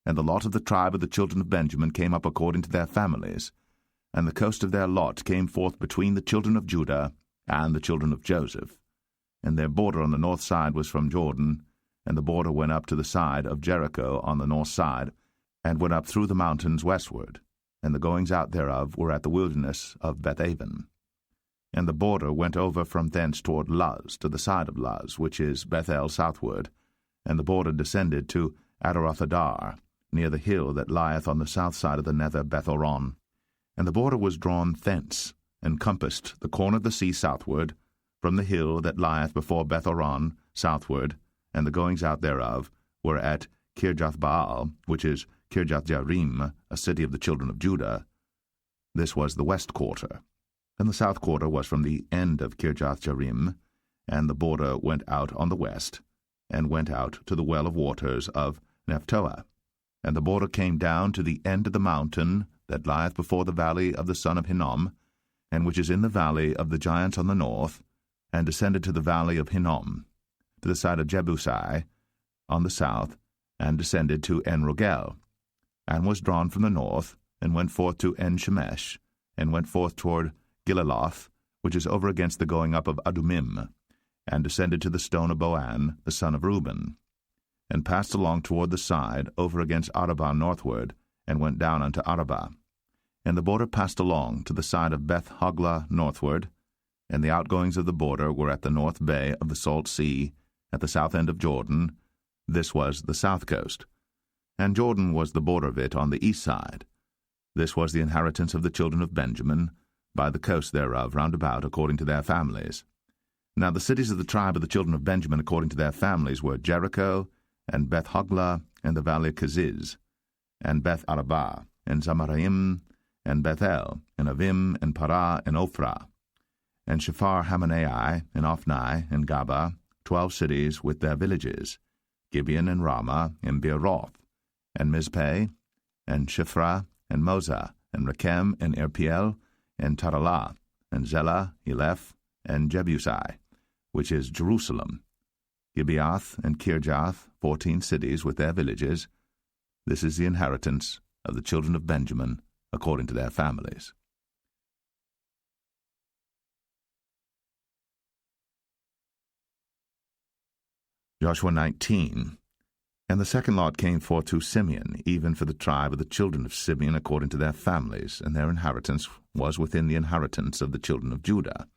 Speaker 1: And the lot of the tribe of the children of Benjamin came up according to their families, and the coast of their lot came forth between the children of Judah and the children of Joseph. And their border on the north side was from Jordan, and the border went up to the side of Jericho on the north side, and went up through the mountains westward, and the goings out thereof were at the wilderness of Bethaven. And the border went over from thence toward Luz, to the side of Luz, which is Bethel southward, and the border descended to Adarothadar, near the hill that lieth on the south side of the nether Bethoron. And the border was drawn thence, and compassed the corner of the sea southward, from the hill that lieth before Bethoron southward, and the goings out thereof were at Kirjathbaal, which is Kirjathjearim, a city of the children of Judah. This was the west quarter. And the south quarter was from the end of Kirjathjearim, and the border went out on the west, and went out to the well of waters of Nephtoah. And the border came down to the end of the mountain that lieth before the valley of the son of Hinnom, and which is in the valley of the giants on the north, and descended to the valley of Hinnom, to the side of Jebusai on the south, and descended to En-Rogel, and was drawn from the north, and went forth to En-Shemesh, and went forth toward Gilaloth, which is over against the going up of Adumim, and descended to the stone of Boan, the son of Reuben, and passed along toward the side over against Arabah northward, and went down unto Arabah. And the border passed along to the side of Beth-Hoglah northward, and the outgoings of the border were at the north bay of the salt sea, at the south end of Jordan. This was the south coast. And Jordan was the border of it on the east side. This was the inheritance of the children of Benjamin, by the coast thereof round about according to their families. Now the cities of the tribe of the children of Benjamin according to their families were Jericho, and Beth-Hoglah, and the valley of Keziz, and Beth-Arabah, and Zamaraim, and Bethel, and Avim, and Parah, and Ophrah, and Shephar-Hamanai, and Ophni, and Gaba, 12 cities with their villages, Gibeon, and Ramah, and Beeroth, and Mizpeh, and Shiphrah, and Moza, and Rechem, and Irpiel, and Taralah, and Zelah, Eleph, and Jebusai, which is Jerusalem, Gibeath and Kirjath, 14 cities with their villages. This is the inheritance of the children of Benjamin according to their families. Joshua 19. And the second lot came forth to Simeon, even for the tribe of the children of Simeon according to their families, and their inheritance was within the inheritance of the children of Judah.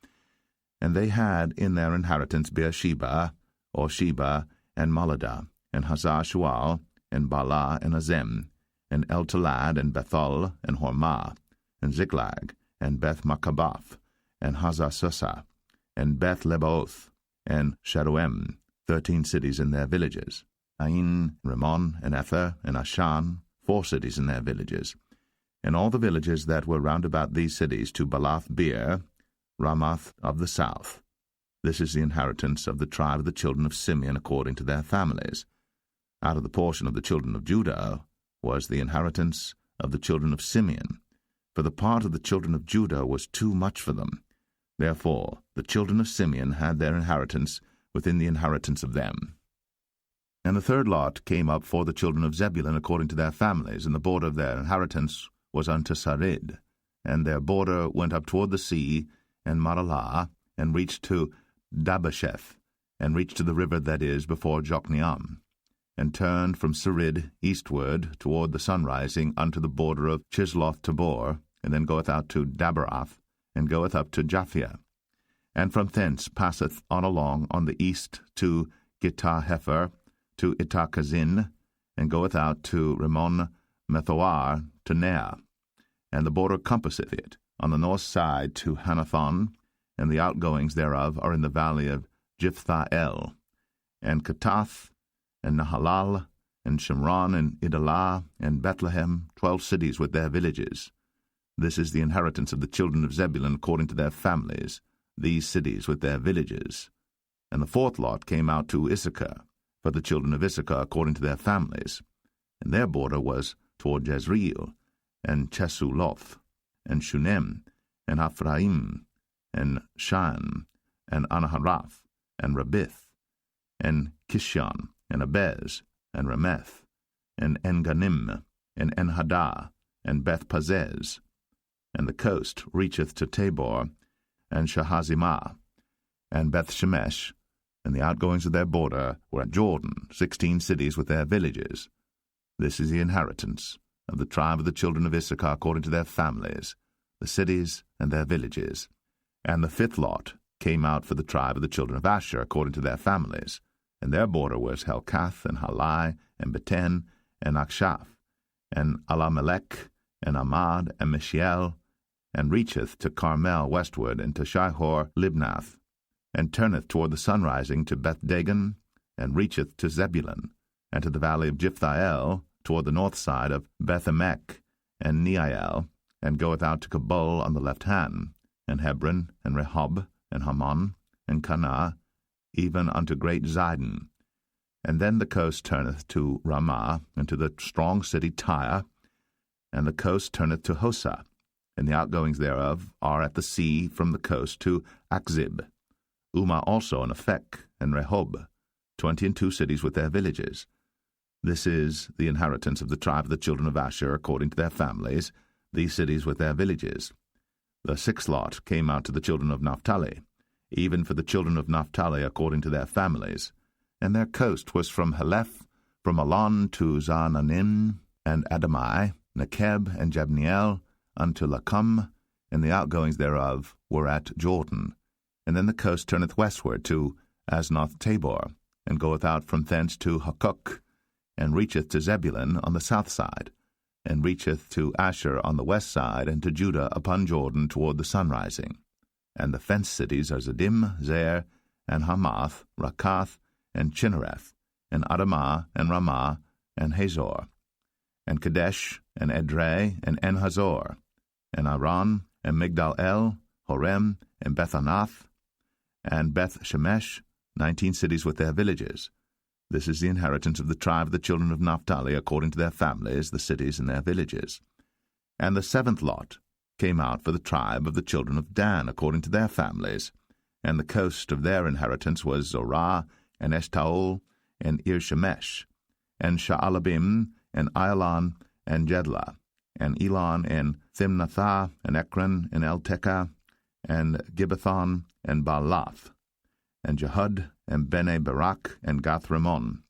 Speaker 1: And they had in their inheritance Beersheba, or Sheba, and Moladah, and Hazar-Shual, and Bala, and Azem, and El-Talad, and Bethul, and Hormah, and Ziklag, and Beth-Makabath, and Hazar-Susah, and Beth-Lebaoth, and Sharuem, 13 cities in their villages, Ain, Rimmon, and Ether, and Ashan, 4 cities in their villages, and all the villages that were round about these cities to Balath-beer, Ramoth of the south. This is the inheritance of the tribe of the children of Simeon according to their families. Out of the portion of the children of Judah was the inheritance of the children of Simeon, for the part of the children of Judah was too much for them. Therefore the children of Simeon had their inheritance within the inheritance of them. And the third lot came up for the children of Zebulun according to their families, and the border of their inheritance was unto Sarid, and their border went up toward the sea, and Maralah, and reached to Dabasheth, and reached to the river that is before Jokneam, and turned from Sarid eastward toward the sunrising unto the border of Chisloth-Tabor, and then goeth out to Daberath, and goeth up to Japhia, and from thence passeth on along on the east to Gittah-Hefer, to Ittah-Kazin, and goeth out to Rimmon Methoar to Nea, and the border compasseth it on the north side to Hanathon, and the outgoings thereof are in the valley of Jiphthah-el, and Katath, and Nahalal, and Shimron, and Idalah, and Bethlehem, 12 cities with their villages. This is the inheritance of the children of Zebulun according to their families, these cities with their villages. And the fourth lot came out to Issachar, for the children of Issachar according to their families. And their border was toward Jezreel, and Chesuloth, and Shunem, and Ephraim, and Shan, and Anaharath, and Rabith, and Kishon, and Abez, and Rameth, and Enganim, and Enhadah, and Beth-Pazez. And the coast reacheth to Tabor, and Shahazimah, and Beth-Shemesh, and the outgoings of their border were at Jordan, 16 cities with their villages. This is the inheritance of the tribe of the children of Issachar according to their families, the cities and their villages. And the fifth lot came out for the tribe of the children of Asher according to their families, and their border was Helkath, and Halai, and Beten, and Akshaph, and Alamelech, and Amad, and Mishiel, and reacheth to Carmel westward, and to Shihor-Libnath, and turneth toward the sunrising to Beth-Dagon, and reacheth to Zebulun, and to the valley of Jiphthah-el, toward the north side of Beth-Emek, and Neiel, and goeth out to Kabul on the left hand, and Hebron, and Rehob, and Hammon, and Cana, even unto great Zidon. And then the coast turneth to Ramah, and to the strong city Tyre, and the coast turneth to Hosa, and the outgoings thereof are at the sea from the coast to Akzib. Umah also, and Aphek, and Rehob, 22 cities with their villages. This is the inheritance of the tribe of the children of Asher according to their families, these cities with their villages. The sixth lot came out to the children of Naphtali, even for the children of Naphtali according to their families, and their coast was from Heleph, from Alon to Zaananim, and Adamai, Nekeb, and Jabneel, unto Lacum, and the outgoings thereof were at Jordan. And then the coast turneth westward to Aznoth-Tabor, and goeth out from thence to Hakuk, and reacheth to Zebulun on the south side, and reacheth to Asher on the west side, and to Judah upon Jordan toward the sunrising. And the fenced cities are Ziddim, Zer, and Hamath, Rakath, and Chinnereth, and Adamah, and Ramah, and Hazor, and Kadesh, and Edrei, and En-Hazor, and Aran, and Migdal-El, Horem, and Bethanath, and Beth-Shemesh, 19 cities with their villages. This is the inheritance of the tribe of the children of Naphtali according to their families, the cities and their villages. And the seventh lot came out for the tribe of the children of Dan according to their families, and the coast of their inheritance was Zorah, and Eshtaol, and Ir-Shemesh, and Sha'alabim, and Ailan, and Jedlah, and Elon, and Thimnathah, and Ekron, and Eltekah, and Gibbethon, and Baalath, and Jehud, and Bene Barak, and Gath-Rimmon,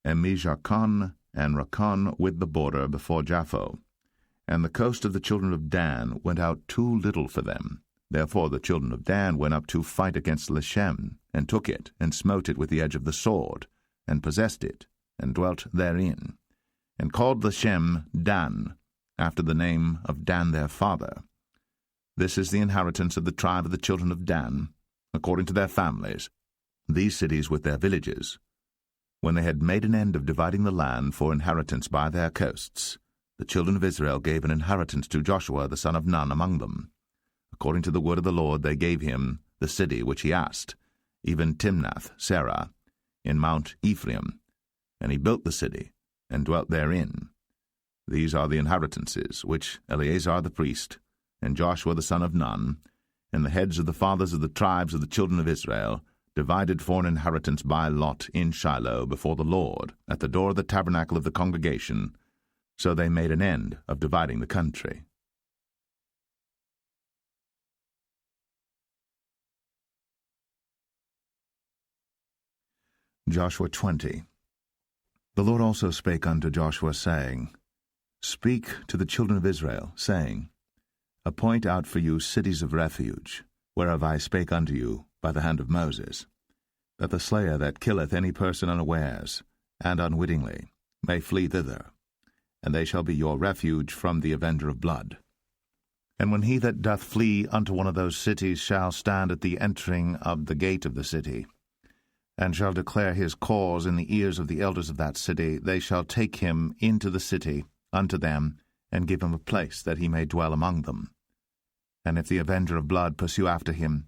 Speaker 1: and Mijarkon, and Rakon with the border before Japho. And the coast of the children of Dan went out too little for them. Therefore the children of Dan went up to fight against Leshem, and took it, and smote it with the edge of the sword, and possessed it, and dwelt therein, and called Leshem Dan, after the name of Dan their father. This is the inheritance of the tribe of the children of Dan, according to their families, these cities with their villages. When they had made an end of dividing the land for inheritance by their coasts, the children of Israel gave an inheritance to Joshua the son of Nun among them. According to the word of the Lord they gave him the city which he asked, even Timnath-Serah, in Mount Ephraim, and he built the city, and dwelt therein. These are the inheritances which Eleazar the priest, and Joshua the son of Nun, and the heads of the fathers of the tribes of the children of Israel, divided for an inheritance by lot in Shiloh before the Lord, at the door of the tabernacle of the congregation. So they made an end of dividing the country. Joshua 20. The Lord also spake unto Joshua, saying, Speak to the children of Israel, saying, Appoint out for you cities of refuge, whereof I spake unto you by the hand of Moses, that the slayer that killeth any person unawares and unwittingly may flee thither, and they shall be your refuge from the avenger of blood. And when he that doth flee unto one of those cities shall stand at the entering of the gate of the city, and shall declare his cause in the ears of the elders of that city, they shall take him into the city unto them, and give him a place that he may dwell among them. And if the avenger of blood pursue after him,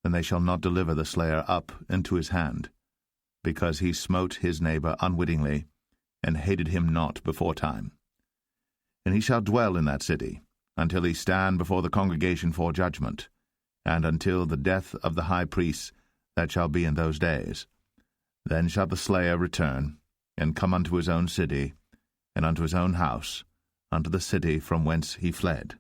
Speaker 1: then they shall not deliver the slayer up into his hand, because he smote his neighbor unwittingly, and hated him not beforetime. And he shall dwell in that city, until he stand before the congregation for judgment, and until the death of the high priest that shall be in those days. Then shall the slayer return, and come unto his own city, and unto his own house, unto the city from whence he fled.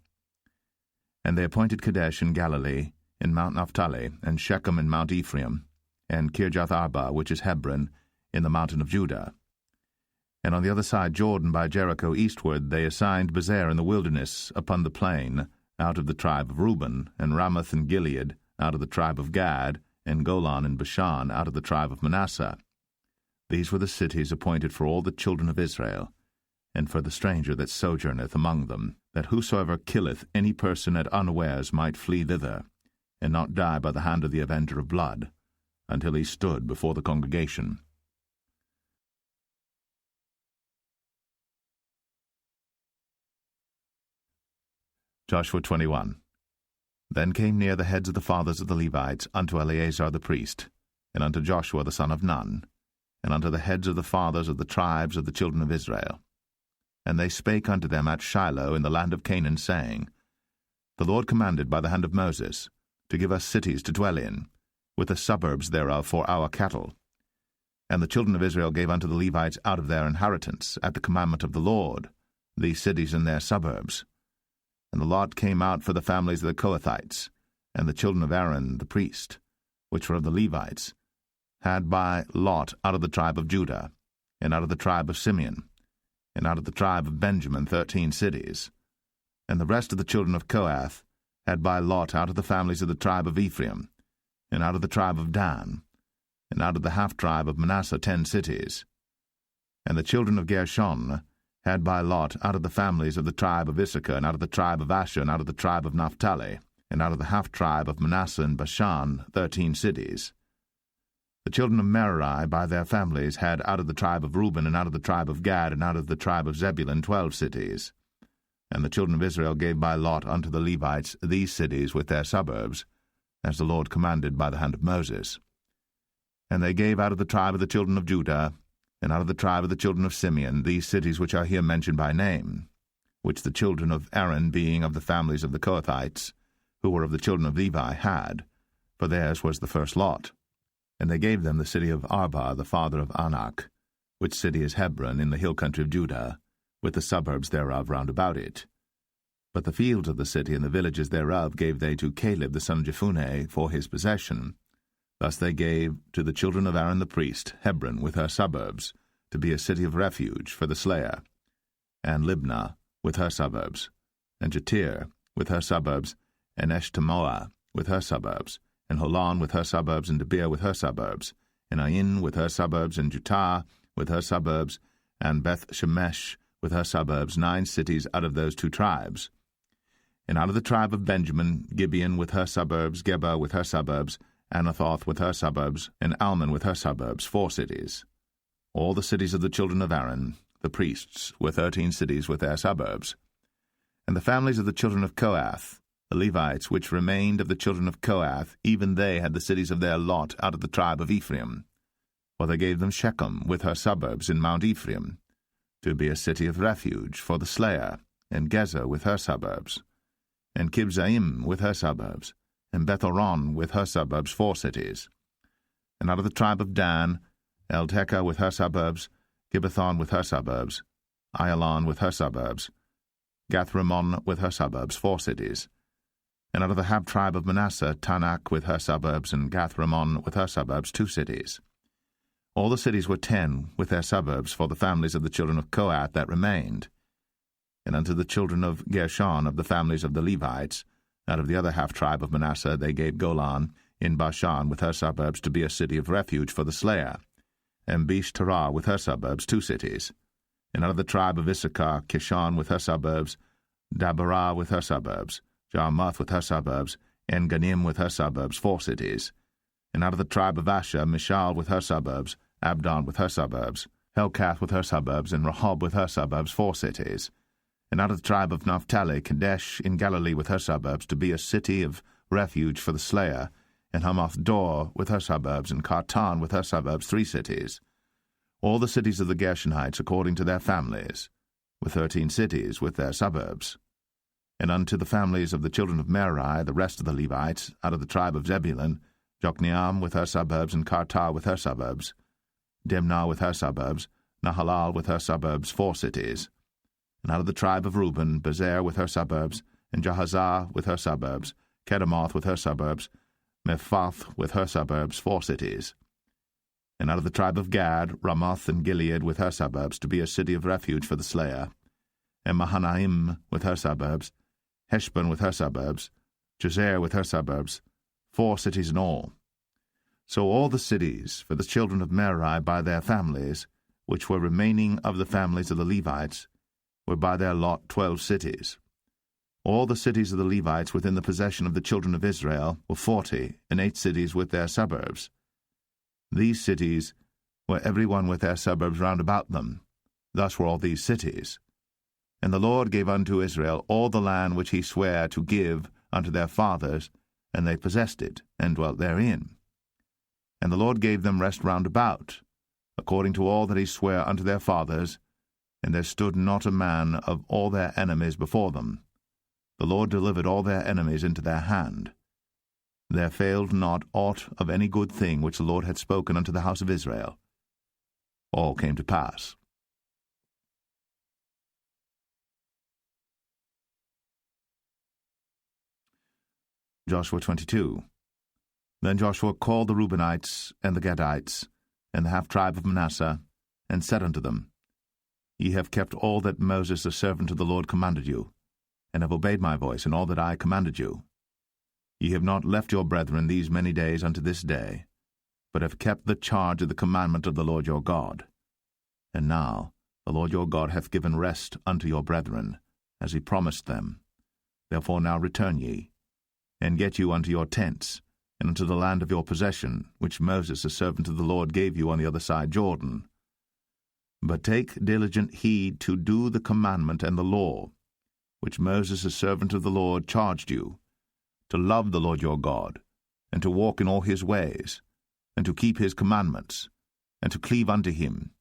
Speaker 1: And they appointed Kadesh in Galilee, in Mount Naphtali, and Shechem in Mount Ephraim, and Kirjath-Arba, which is Hebron, in the mountain of Judah. And on the other side Jordan by Jericho eastward they assigned Bezer in the wilderness upon the plain, out of the tribe of Reuben, and Ramoth and Gilead, out of the tribe of Gad, and Golan and Bashan, out of the tribe of Manasseh. These were the cities appointed for all the children of Israel, and for the stranger that sojourneth among them, that whosoever killeth any person at unawares might flee thither, and not die by the hand of the avenger of blood, until he stood before the congregation. Joshua 21. Then came near the heads of the fathers of the Levites unto Eleazar the priest, and unto Joshua the son of Nun, and unto the heads of the fathers of the tribes of the children of Israel. And they spake unto them at Shiloh in the land of Canaan, saying, The Lord commanded by the hand of Moses to give us cities to dwell in, with the suburbs thereof for our cattle. And the children of Israel gave unto the Levites out of their inheritance, at the commandment of the Lord, these cities and their suburbs. And the lot came out for the families of the Kohathites, and the children of Aaron the priest, which were of the Levites, had by lot out of the tribe of Judah, and out of the tribe of Simeon, and out of the tribe of Benjamin 13 cities. And the rest of the children of Kohath had by lot out of the families of the tribe of Ephraim, and out of the tribe of Dan, and out of the half-tribe of Manasseh 10 cities. And the children of Gershon had by lot out of the families of the tribe of Issachar, and out of the tribe of Asher, and out of the tribe of Naphtali, and out of the half-tribe of Manasseh and Bashan 13 cities. The children of Merari by their families had out of the tribe of Reuben, and out of the tribe of Gad, and out of the tribe of Zebulun 12 cities. And the children of Israel gave by lot unto the Levites these cities with their suburbs, as the Lord commanded by the hand of Moses. And they gave out of the tribe of the children of Judah, and out of the tribe of the children of Simeon, these cities which are here mentioned by name, which the children of Aaron, being of the families of the Kohathites, who were of the children of Levi, had, for theirs was the first lot. And they gave them the city of Arba, the father of Anak, which city is Hebron in the hill country of Judah, with the suburbs thereof round about it. But the fields of the city and the villages thereof gave they to Caleb the son of Jephunneh for his possession. Thus they gave to the children of Aaron the priest Hebron with her suburbs, to be a city of refuge for the slayer, and Libnah with her suburbs, and Jatir with her suburbs, and Eshtemoa with her suburbs, and Holon with her suburbs, and Debir with her suburbs, and Ain with her suburbs, and Jutah with her suburbs, and Beth-Shemesh with her suburbs, 9 cities out of those 2 tribes. And out of the tribe of Benjamin, Gibeon with her suburbs, Geba with her suburbs, Anathoth with her suburbs, and Almon with her suburbs, 4 cities. All the cities of the children of Aaron, the priests, were 13 cities with their suburbs. And the families of the children of Kohath, the Levites which remained of the children of Kohath, even they had the cities of their lot out of the tribe of Ephraim. For they gave them Shechem with her suburbs in Mount Ephraim, to be a city of refuge for the slayer, and Gezer with her suburbs, and Kibzaim with her suburbs, and Beth-horon with her suburbs, 4 cities. And out of the tribe of Dan, Eltekeh with her suburbs, Gibbethon with her suburbs, Ayalon with her suburbs, Gath-rimmon with her suburbs, 4 cities. And out of the half-tribe of Manasseh, Tanakh with her suburbs, and Gath-rimmon with her suburbs, 2 cities. All the cities were 10 with their suburbs for the families of the children of Kohath that remained. And unto the children of Gershon of the families of the Levites, out of the other half-tribe of Manasseh, they gave Golan in Bashan with her suburbs to be a city of refuge for the slayer, and Besh-Terah with her suburbs, 2 cities. And out of the tribe of Issachar, Kishon with her suburbs, Dabarah with her suburbs, Jarmuth with her suburbs, En-Ganim with her suburbs, 4 cities. And out of the tribe of Asher, Mishal with her suburbs, Abdon with her suburbs, Helkath with her suburbs, and Rehob with her suburbs, 4 cities. And out of the tribe of Naphtali, Kadesh in Galilee with her suburbs, to be a city of refuge for the slayer, and Hamath-dor with her suburbs, and Kartan with her suburbs, 3 cities. All the cities of the Gershonites according to their families, with 13 cities with their suburbs. And unto the families of the children of Merari, the rest of the Levites, out of the tribe of Zebulun, Jokneam with her suburbs, and Kartar with her suburbs, Dimnah with her suburbs, Nahalal with her suburbs, 4 cities. And out of the tribe of Reuben, Bezer with her suburbs, and Jahazah with her suburbs, Kedemoth with her suburbs, Mephaath with her suburbs, 4 cities. And out of the tribe of Gad, Ramoth and Gilead with her suburbs, to be a city of refuge for the slayer, and Mahanaim with her suburbs, Heshbon with her suburbs, Jazer with her suburbs, 4 cities in all. So all the cities for the children of Merari by their families, which were remaining of the families of the Levites, were by their lot 12 cities. All the cities of the Levites within the possession of the children of Israel were 40, and 8 cities with their suburbs. These cities were every one with their suburbs round about them. Thus were all these cities. And the Lord gave unto Israel all the land which he sware to give unto their fathers, and they possessed it, and dwelt therein. And the Lord gave them rest round about, according to all that he sware unto their fathers, and there stood not a man of all their enemies before them. The Lord delivered all their enemies into their hand. There failed not aught of any good thing which the Lord had spoken unto the house of Israel. All came to pass. Joshua 22. Then Joshua called the Reubenites, and the Gadites, and the half-tribe of Manasseh, and said unto them, Ye have kept all that Moses the servant of the Lord commanded you, and have obeyed my voice in all that I commanded you. Ye have not left your brethren these many days unto this day, but have kept the charge of the commandment of the Lord your God. And now the Lord your God hath given rest unto your brethren, as he promised them. Therefore now return ye, and get you unto your tents, and unto the land of your possession, which Moses the servant of the Lord gave you on the other side Jordan. But take diligent heed to do the commandment and the law, which Moses the servant of the Lord charged you, to love the Lord your God, and to walk in all his ways, and to keep his commandments, and to cleave unto him,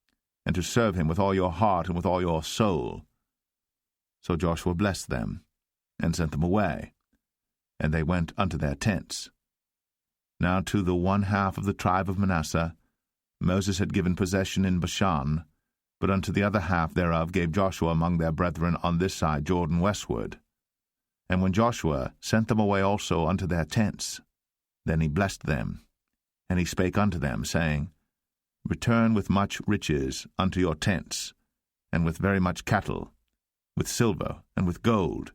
Speaker 1: and to serve him with all your heart and with all your soul. So Joshua blessed them, and sent them away, and they went unto their tents. Now to the 1/2 of the tribe of Manasseh Moses had given possession in Bashan, but unto the other half thereof gave Joshua among their brethren on this side Jordan westward. And when Joshua sent them away also unto their tents, then he blessed them, and he spake unto them, saying, Return with much riches unto your tents, and with very much cattle, with silver, and with gold,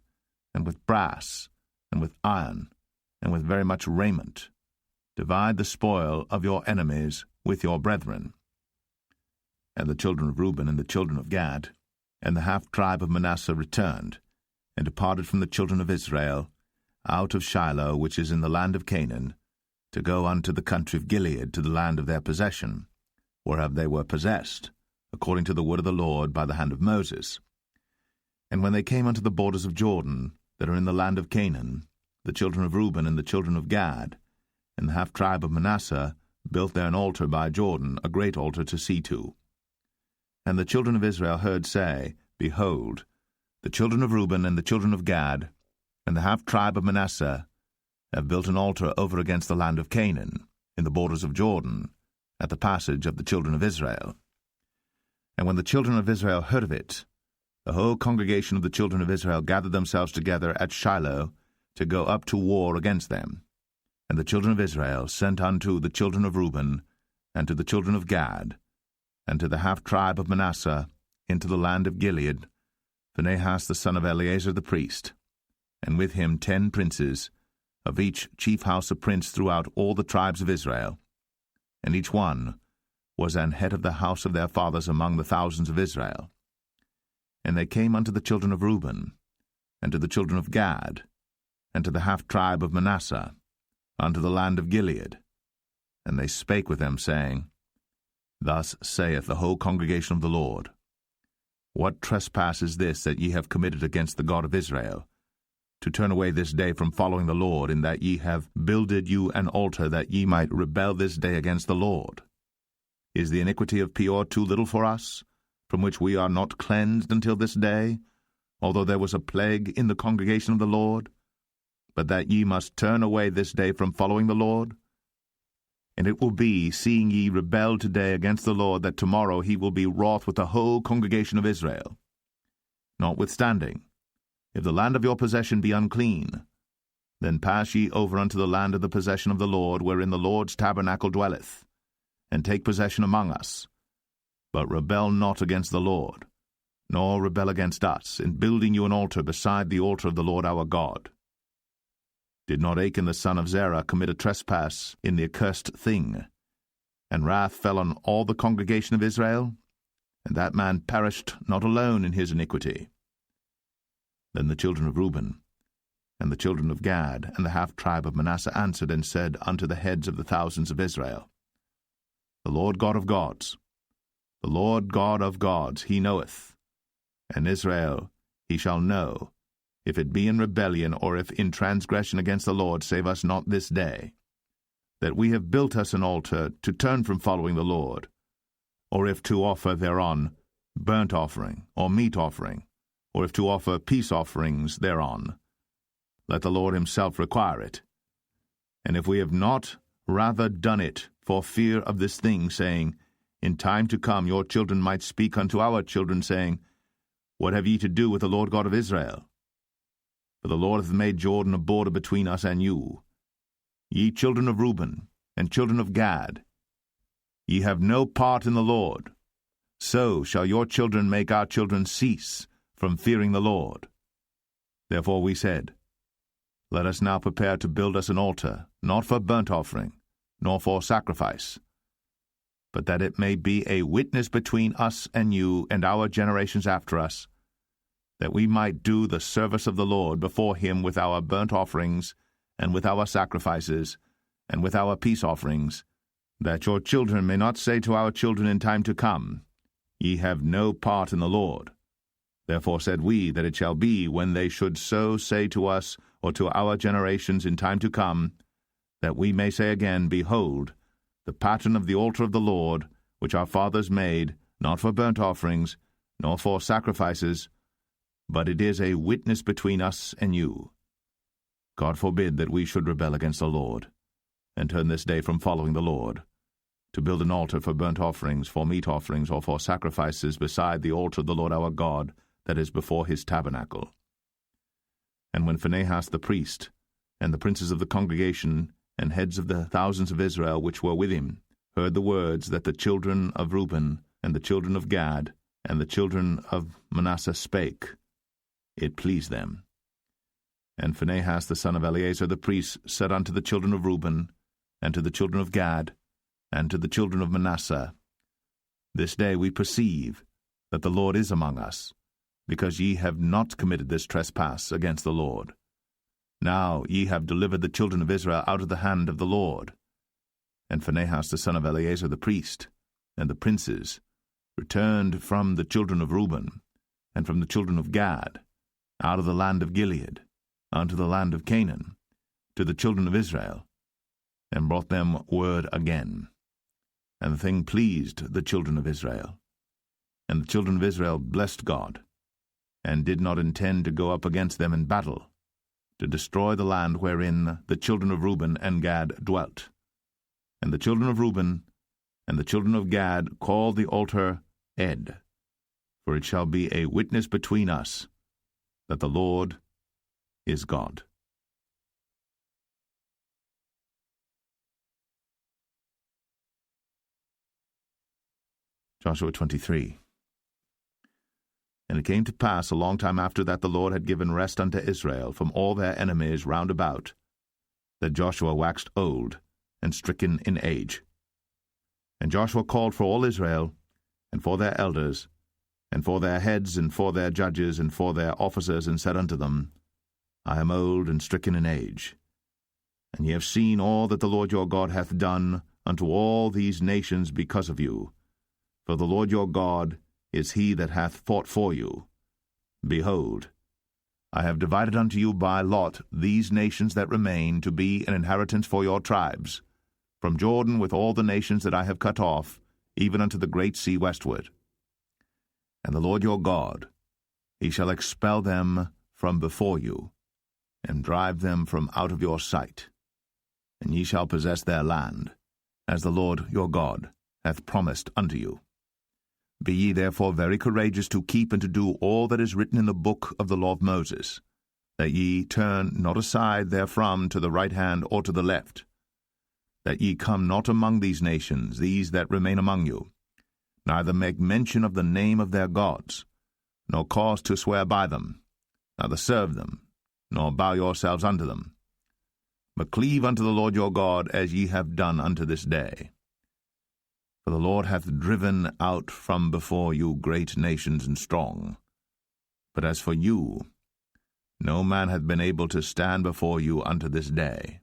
Speaker 1: and with brass, and with iron, and with very much raiment. Divide the spoil of your enemies with your brethren. And the children of Reuben and the children of Gad, and the half-tribe of Manasseh returned, and departed from the children of Israel, out of Shiloh, which is in the land of Canaan, to go unto the country of Gilead, to the land of their possession, whereof they were possessed, according to the word of the Lord by the hand of Moses. And when they came unto the borders of Jordan, that are in the land of Canaan, the children of Reuben and the children of Gad, and the half-tribe of Manasseh, built there an altar by Jordan, a great altar to see to. And the children of Israel heard say, Behold, the children of Reuben and the children of Gad, and the half-tribe of Manasseh, have built an altar over against the land of Canaan, in the borders of Jordan, at the passage of the children of Israel. And when the children of Israel heard of it, the whole congregation of the children of Israel gathered themselves together at Shiloh to go up to war against them. And the children of Israel sent unto the children of Reuben, and to the children of Gad, and to the half-tribe of Manasseh, into the land of Gilead, Phinehas the son of Eleazar the priest, and with him 10 princes, of each chief house a prince throughout all the tribes of Israel, and each one was an head of the house of their fathers among the thousands of Israel. And they came unto the children of Reuben, and to the children of Gad, and to the half-tribe of Manasseh, unto the land of Gilead. And they spake with them, saying, Thus saith the whole congregation of the Lord, What trespass is this that ye have committed against the God of Israel, to turn away this day from following the Lord, in that ye have builded you an altar, that ye might rebel this day against the Lord? Is the iniquity of Peor too little for us, from which we are not cleansed until this day, although there was a plague in the congregation of the Lord, but that ye must turn away this day from following the Lord? And it will be, seeing ye rebel today against the Lord, that tomorrow he will be wroth with the whole congregation of Israel. Notwithstanding, if the land of your possession be unclean, then pass ye over unto the land of the possession of the Lord, wherein the Lord's tabernacle dwelleth, and take possession among us. But rebel not against the Lord, nor rebel against us, in building you an altar beside the altar of the Lord our God. Did not Achan the son of Zerah commit a trespass in the accursed thing, and wrath fell on all the congregation of Israel? And that man perished not alone in his iniquity. Then the children of Reuben, and the children of Gad, and the half-tribe of Manasseh answered and said unto the heads of the thousands of Israel, The Lord God of gods, the Lord God of gods, he knoweth, and Israel he shall know, if it be in rebellion, or if in transgression against the Lord, save us not this day, that we have built us an altar to turn from following the Lord, or if to offer thereon burnt offering, or meat offering, or if to offer peace offerings thereon. Let the Lord himself require it. And if we have not rather done it for fear of this thing, saying, In time to come your children might speak unto our children, saying, What have ye to do with the Lord God of Israel? For the Lord hath made Jordan a border between us and you. Ye children of Reuben, and children of Gad, ye have no part in the Lord. So shall your children make our children cease from fearing the Lord. Therefore we said, Let us now prepare to build us an altar, not for burnt offering, nor for sacrifice, but that it may be a witness between us and you and our generations after us, that we might do the service of the Lord before him with our burnt offerings, and with our sacrifices, and with our peace offerings, that your children may not say to our children in time to come, Ye have no part in the Lord. Therefore said we, that it shall be, when they should so say to us, or to our generations in time to come, that we may say again, Behold, the pattern of the altar of the Lord, which our fathers made, not for burnt offerings, nor for sacrifices, but it is a witness between us and you. God forbid that we should rebel against the Lord, and turn this day from following the Lord, to build an altar for burnt offerings, for meat offerings, or for sacrifices beside the altar of the Lord our God, that is before his tabernacle. And when Phinehas the priest, and the princes of the congregation, and heads of the thousands of Israel which were with him, heard the words that the children of Reuben, and the children of Gad, and the children of Manasseh spake, it pleased them. And Phinehas the son of Eleazar the priest said unto the children of Reuben, and to the children of Gad, and to the children of Manasseh, This day we perceive that the Lord is among us, because ye have not committed this trespass against the Lord. Now ye have delivered the children of Israel out of the hand of the Lord. And Phinehas the son of Eleazar the priest, and the princes, returned from the children of Reuben, and from the children of Gad, out of the land of Gilead, unto the land of Canaan, to the children of Israel, and brought them word again. And the thing pleased the children of Israel. And the children of Israel blessed God, and did not intend to go up against them in battle, to destroy the land wherein the children of Reuben and Gad dwelt. And the children of Reuben and the children of Gad called the altar Ed, for it shall be a witness between us that the Lord is God. Joshua 23. And it came to pass a long time after that the Lord had given rest unto Israel from all their enemies round about, that Joshua waxed old and stricken in age. And Joshua called for all Israel, and for their elders, and for their heads, and for their judges, and for their officers, and said unto them, I am old and stricken in age. And ye have seen all that the Lord your God hath done unto all these nations because of you. For the Lord your God is he that hath fought for you. Behold, I have divided unto you by lot these nations that remain to be an inheritance for your tribes, from Jordan with all the nations that I have cut off, even unto the great sea westward. And the Lord your God, he shall expel them from before you, and drive them from out of your sight. And ye shall possess their land, as the Lord your God hath promised unto you. Be ye therefore very courageous to keep and to do all that is written in the book of the law of Moses, that ye turn not aside therefrom to the right hand or to the left, that ye come not among these nations, these that remain among you, neither make mention of the name of their gods, nor cause to swear by them, neither serve them, nor bow yourselves unto them, but cleave unto the Lord your God as ye have done unto this day. For the Lord hath driven out from before you great nations and strong. But as for you, no man hath been able to stand before you unto this day.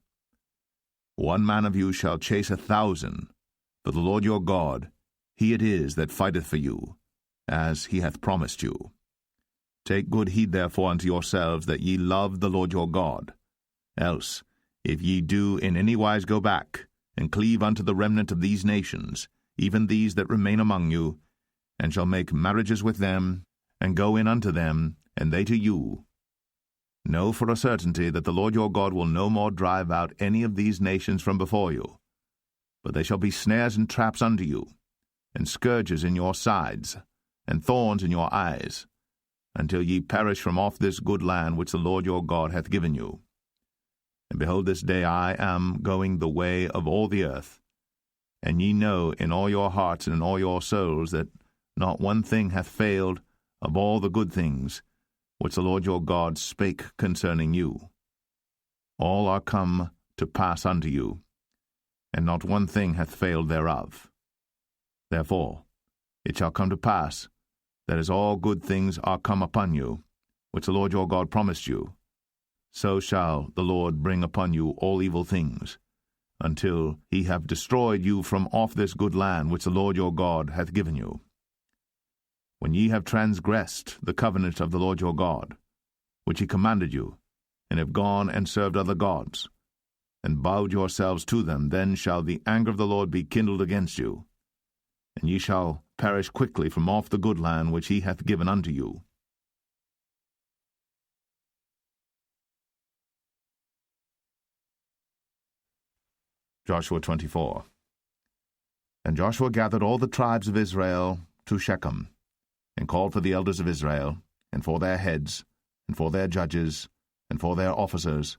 Speaker 1: One man of you shall chase 1,000, for the Lord your God, he it is that fighteth for you, as he hath promised you. Take good heed therefore unto yourselves that ye love the Lord your God. Else, if ye do in any wise go back, and cleave unto the remnant of these nations, even these that remain among you, and shall make marriages with them, and go in unto them, and they to you, know for a certainty that the Lord your God will no more drive out any of these nations from before you, but they shall be snares and traps unto you, and scourges in your sides, and thorns in your eyes, until ye perish from off this good land which the Lord your God hath given you. And behold, this day I am going the way of all the earth, and ye know in all your hearts and in all your souls that not one thing hath failed of all the good things which the Lord your God spake concerning you. All are come to pass unto you, and not one thing hath failed thereof. Therefore it shall come to pass, that as all good things are come upon you, which the Lord your God promised you, so shall the Lord bring upon you all evil things, until he have destroyed you from off this good land which the Lord your God hath given you. When ye have transgressed the covenant of the Lord your God, which he commanded you, and have gone and served other gods, and bowed yourselves to them, then shall the anger of the Lord be kindled against you, and ye shall perish quickly from off the good land which he hath given unto you. Joshua 24. And Joshua gathered all the tribes of Israel to Shechem, and called for the elders of Israel, and for their heads, and for their judges, and for their officers,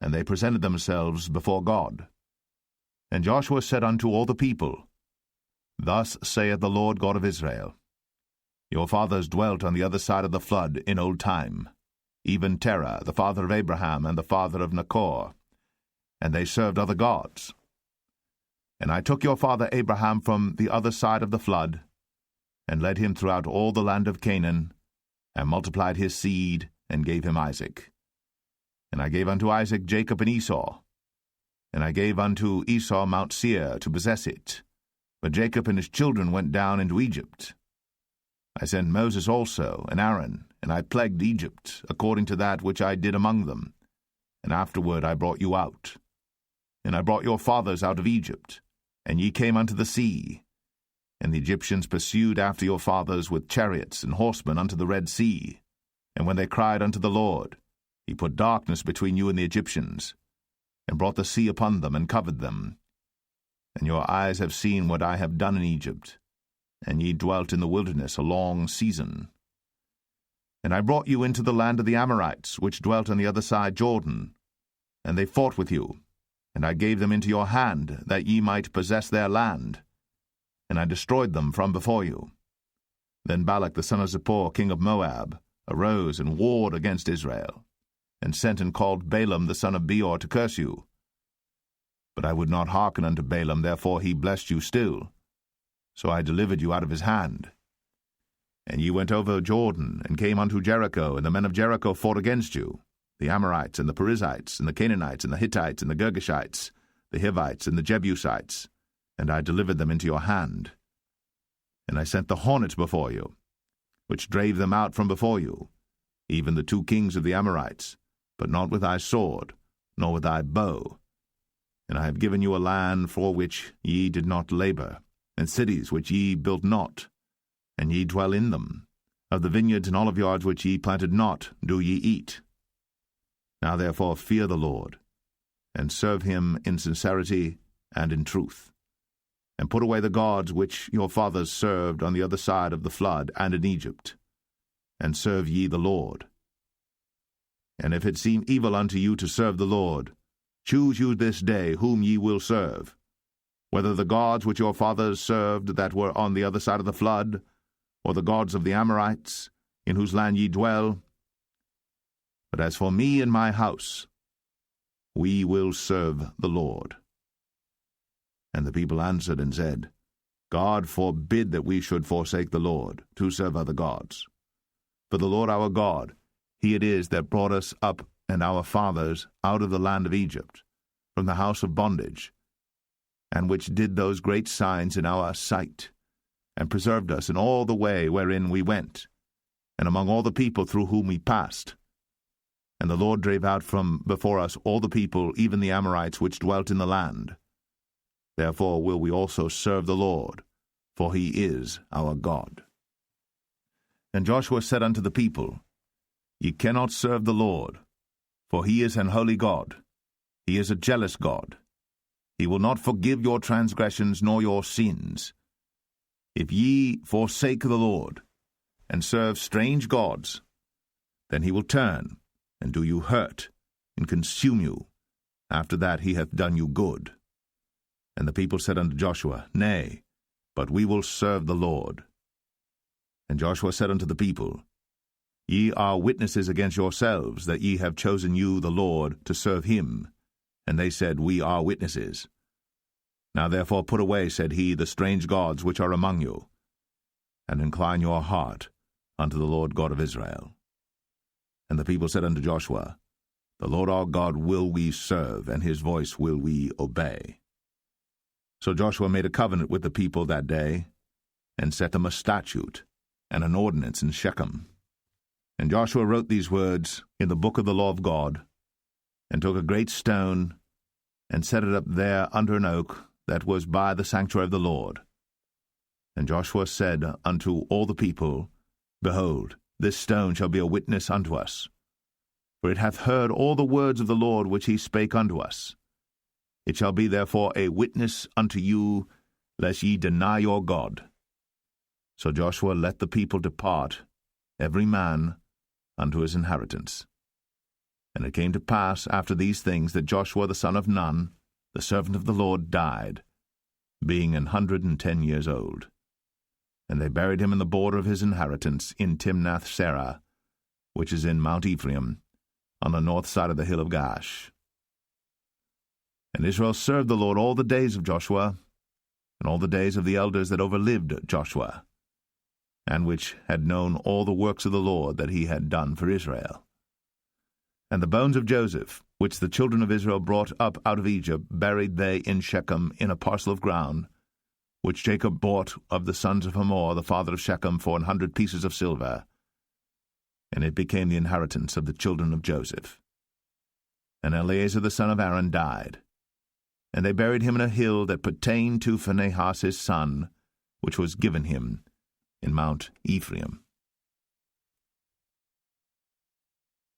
Speaker 1: and they presented themselves before God. And Joshua said unto all the people, Thus saith the Lord God of Israel, Your fathers dwelt on the other side of the flood in old time, even Terah, the father of Abraham, and the father of Nachor, and they served other gods. And I took your father Abraham from the other side of the flood, and led him throughout all the land of Canaan, and multiplied his seed, and gave him Isaac. And I gave unto Isaac Jacob and Esau. And I gave unto Esau Mount Seir to possess it. But Jacob and his children went down into Egypt. I sent Moses also, and Aaron, and I plagued Egypt, according to that which I did among them. And afterward I brought you out. And I brought your fathers out of Egypt, and ye came unto the sea. And the Egyptians pursued after your fathers with chariots and horsemen unto the Red Sea. And when they cried unto the Lord, he put darkness between you and the Egyptians, and brought the sea upon them, and covered them. And your eyes have seen what I have done in Egypt, and ye dwelt in the wilderness a long season. And I brought you into the land of the Amorites, which dwelt on the other side Jordan, and they fought with you, and I gave them into your hand, that ye might possess their land, and I destroyed them from before you. Then Balak the son of Zippor, king of Moab, arose and warred against Israel, and sent and called Balaam the son of Beor to curse you. But I would not hearken unto Balaam, therefore he blessed you still. So I delivered you out of his hand. And ye went over Jordan, and came unto Jericho, and the men of Jericho fought against you, the Amorites, and the Perizzites, and the Canaanites, and the Hittites, and the Girgashites, the Hivites, and the Jebusites, and I delivered them into your hand. And I sent the hornets before you, which drave them out from before you, even the 2 kings of the Amorites, but not with thy sword, nor with thy bow. And I have given you a land for which ye did not labor, and cities which ye built not, and ye dwell in them. Of the vineyards and oliveyards which ye planted not do ye eat. Now therefore fear the Lord, and serve him in sincerity and in truth, and put away the gods which your fathers served on the other side of the flood and in Egypt, and serve ye the Lord. And if it seem evil unto you to serve the Lord, choose you this day whom ye will serve, whether the gods which your fathers served that were on the other side of the flood, or the gods of the Amorites, in whose land ye dwell. But as for me and my house, we will serve the Lord. And the people answered and said, God forbid that we should forsake the Lord, to serve other gods. For the Lord our God, he it is that brought us up and our fathers out of the land of Egypt, from the house of bondage, and which did those great signs in our sight, and preserved us in all the way wherein we went, and among all the people through whom we passed. And the Lord drave out from before us all the people, even the Amorites which dwelt in the land. Therefore will we also serve the Lord, for he is our God. And Joshua said unto the people, Ye cannot serve the Lord, for he is an holy God. He is a jealous God. He will not forgive your transgressions nor your sins. If ye forsake the Lord, and serve strange gods, then he will turn, and do you hurt, and consume you. After that he hath done you good. And the people said unto Joshua, Nay, but we will serve the Lord. And Joshua said unto the people, Ye are witnesses against yourselves, that ye have chosen you the Lord to serve him. And they said, We are witnesses. Now therefore put away, said he, the strange gods which are among you, and incline your heart unto the Lord God of Israel. And the people said unto Joshua, The Lord our God will we serve, and his voice will we obey. So Joshua made a covenant with the people that day, and set them a statute and an ordinance in Shechem. And Joshua wrote these words in the book of the law of God, and took a great stone, and set it up there under an oak that was by the sanctuary of the Lord. And Joshua said unto all the people, Behold, this stone shall be a witness unto us, for it hath heard all the words of the Lord which he spake unto us. It shall be therefore a witness unto you, lest ye deny your God. So Joshua let the people depart, every man unto his inheritance. And it came to pass after these things that Joshua the son of Nun, the servant of the Lord, died, being 110 years old. And they buried him in the border of his inheritance in Timnath-serah, which is in Mount Ephraim, on the north side of the hill of Gaash. And Israel served the Lord all the days of Joshua, and all the days of the elders that overlived Joshua, and which had known all the works of the Lord that he had done for Israel. And the bones of Joseph, which the children of Israel brought up out of Egypt, buried they in Shechem in a parcel of ground, which Jacob bought of the sons of Hamor, the father of Shechem, for 100 pieces of silver. And it became the inheritance of the children of Joseph. And Eleazar the son of Aaron died, and they buried him in a hill that pertained to Phinehas his son, which was given him in Mount Ephraim.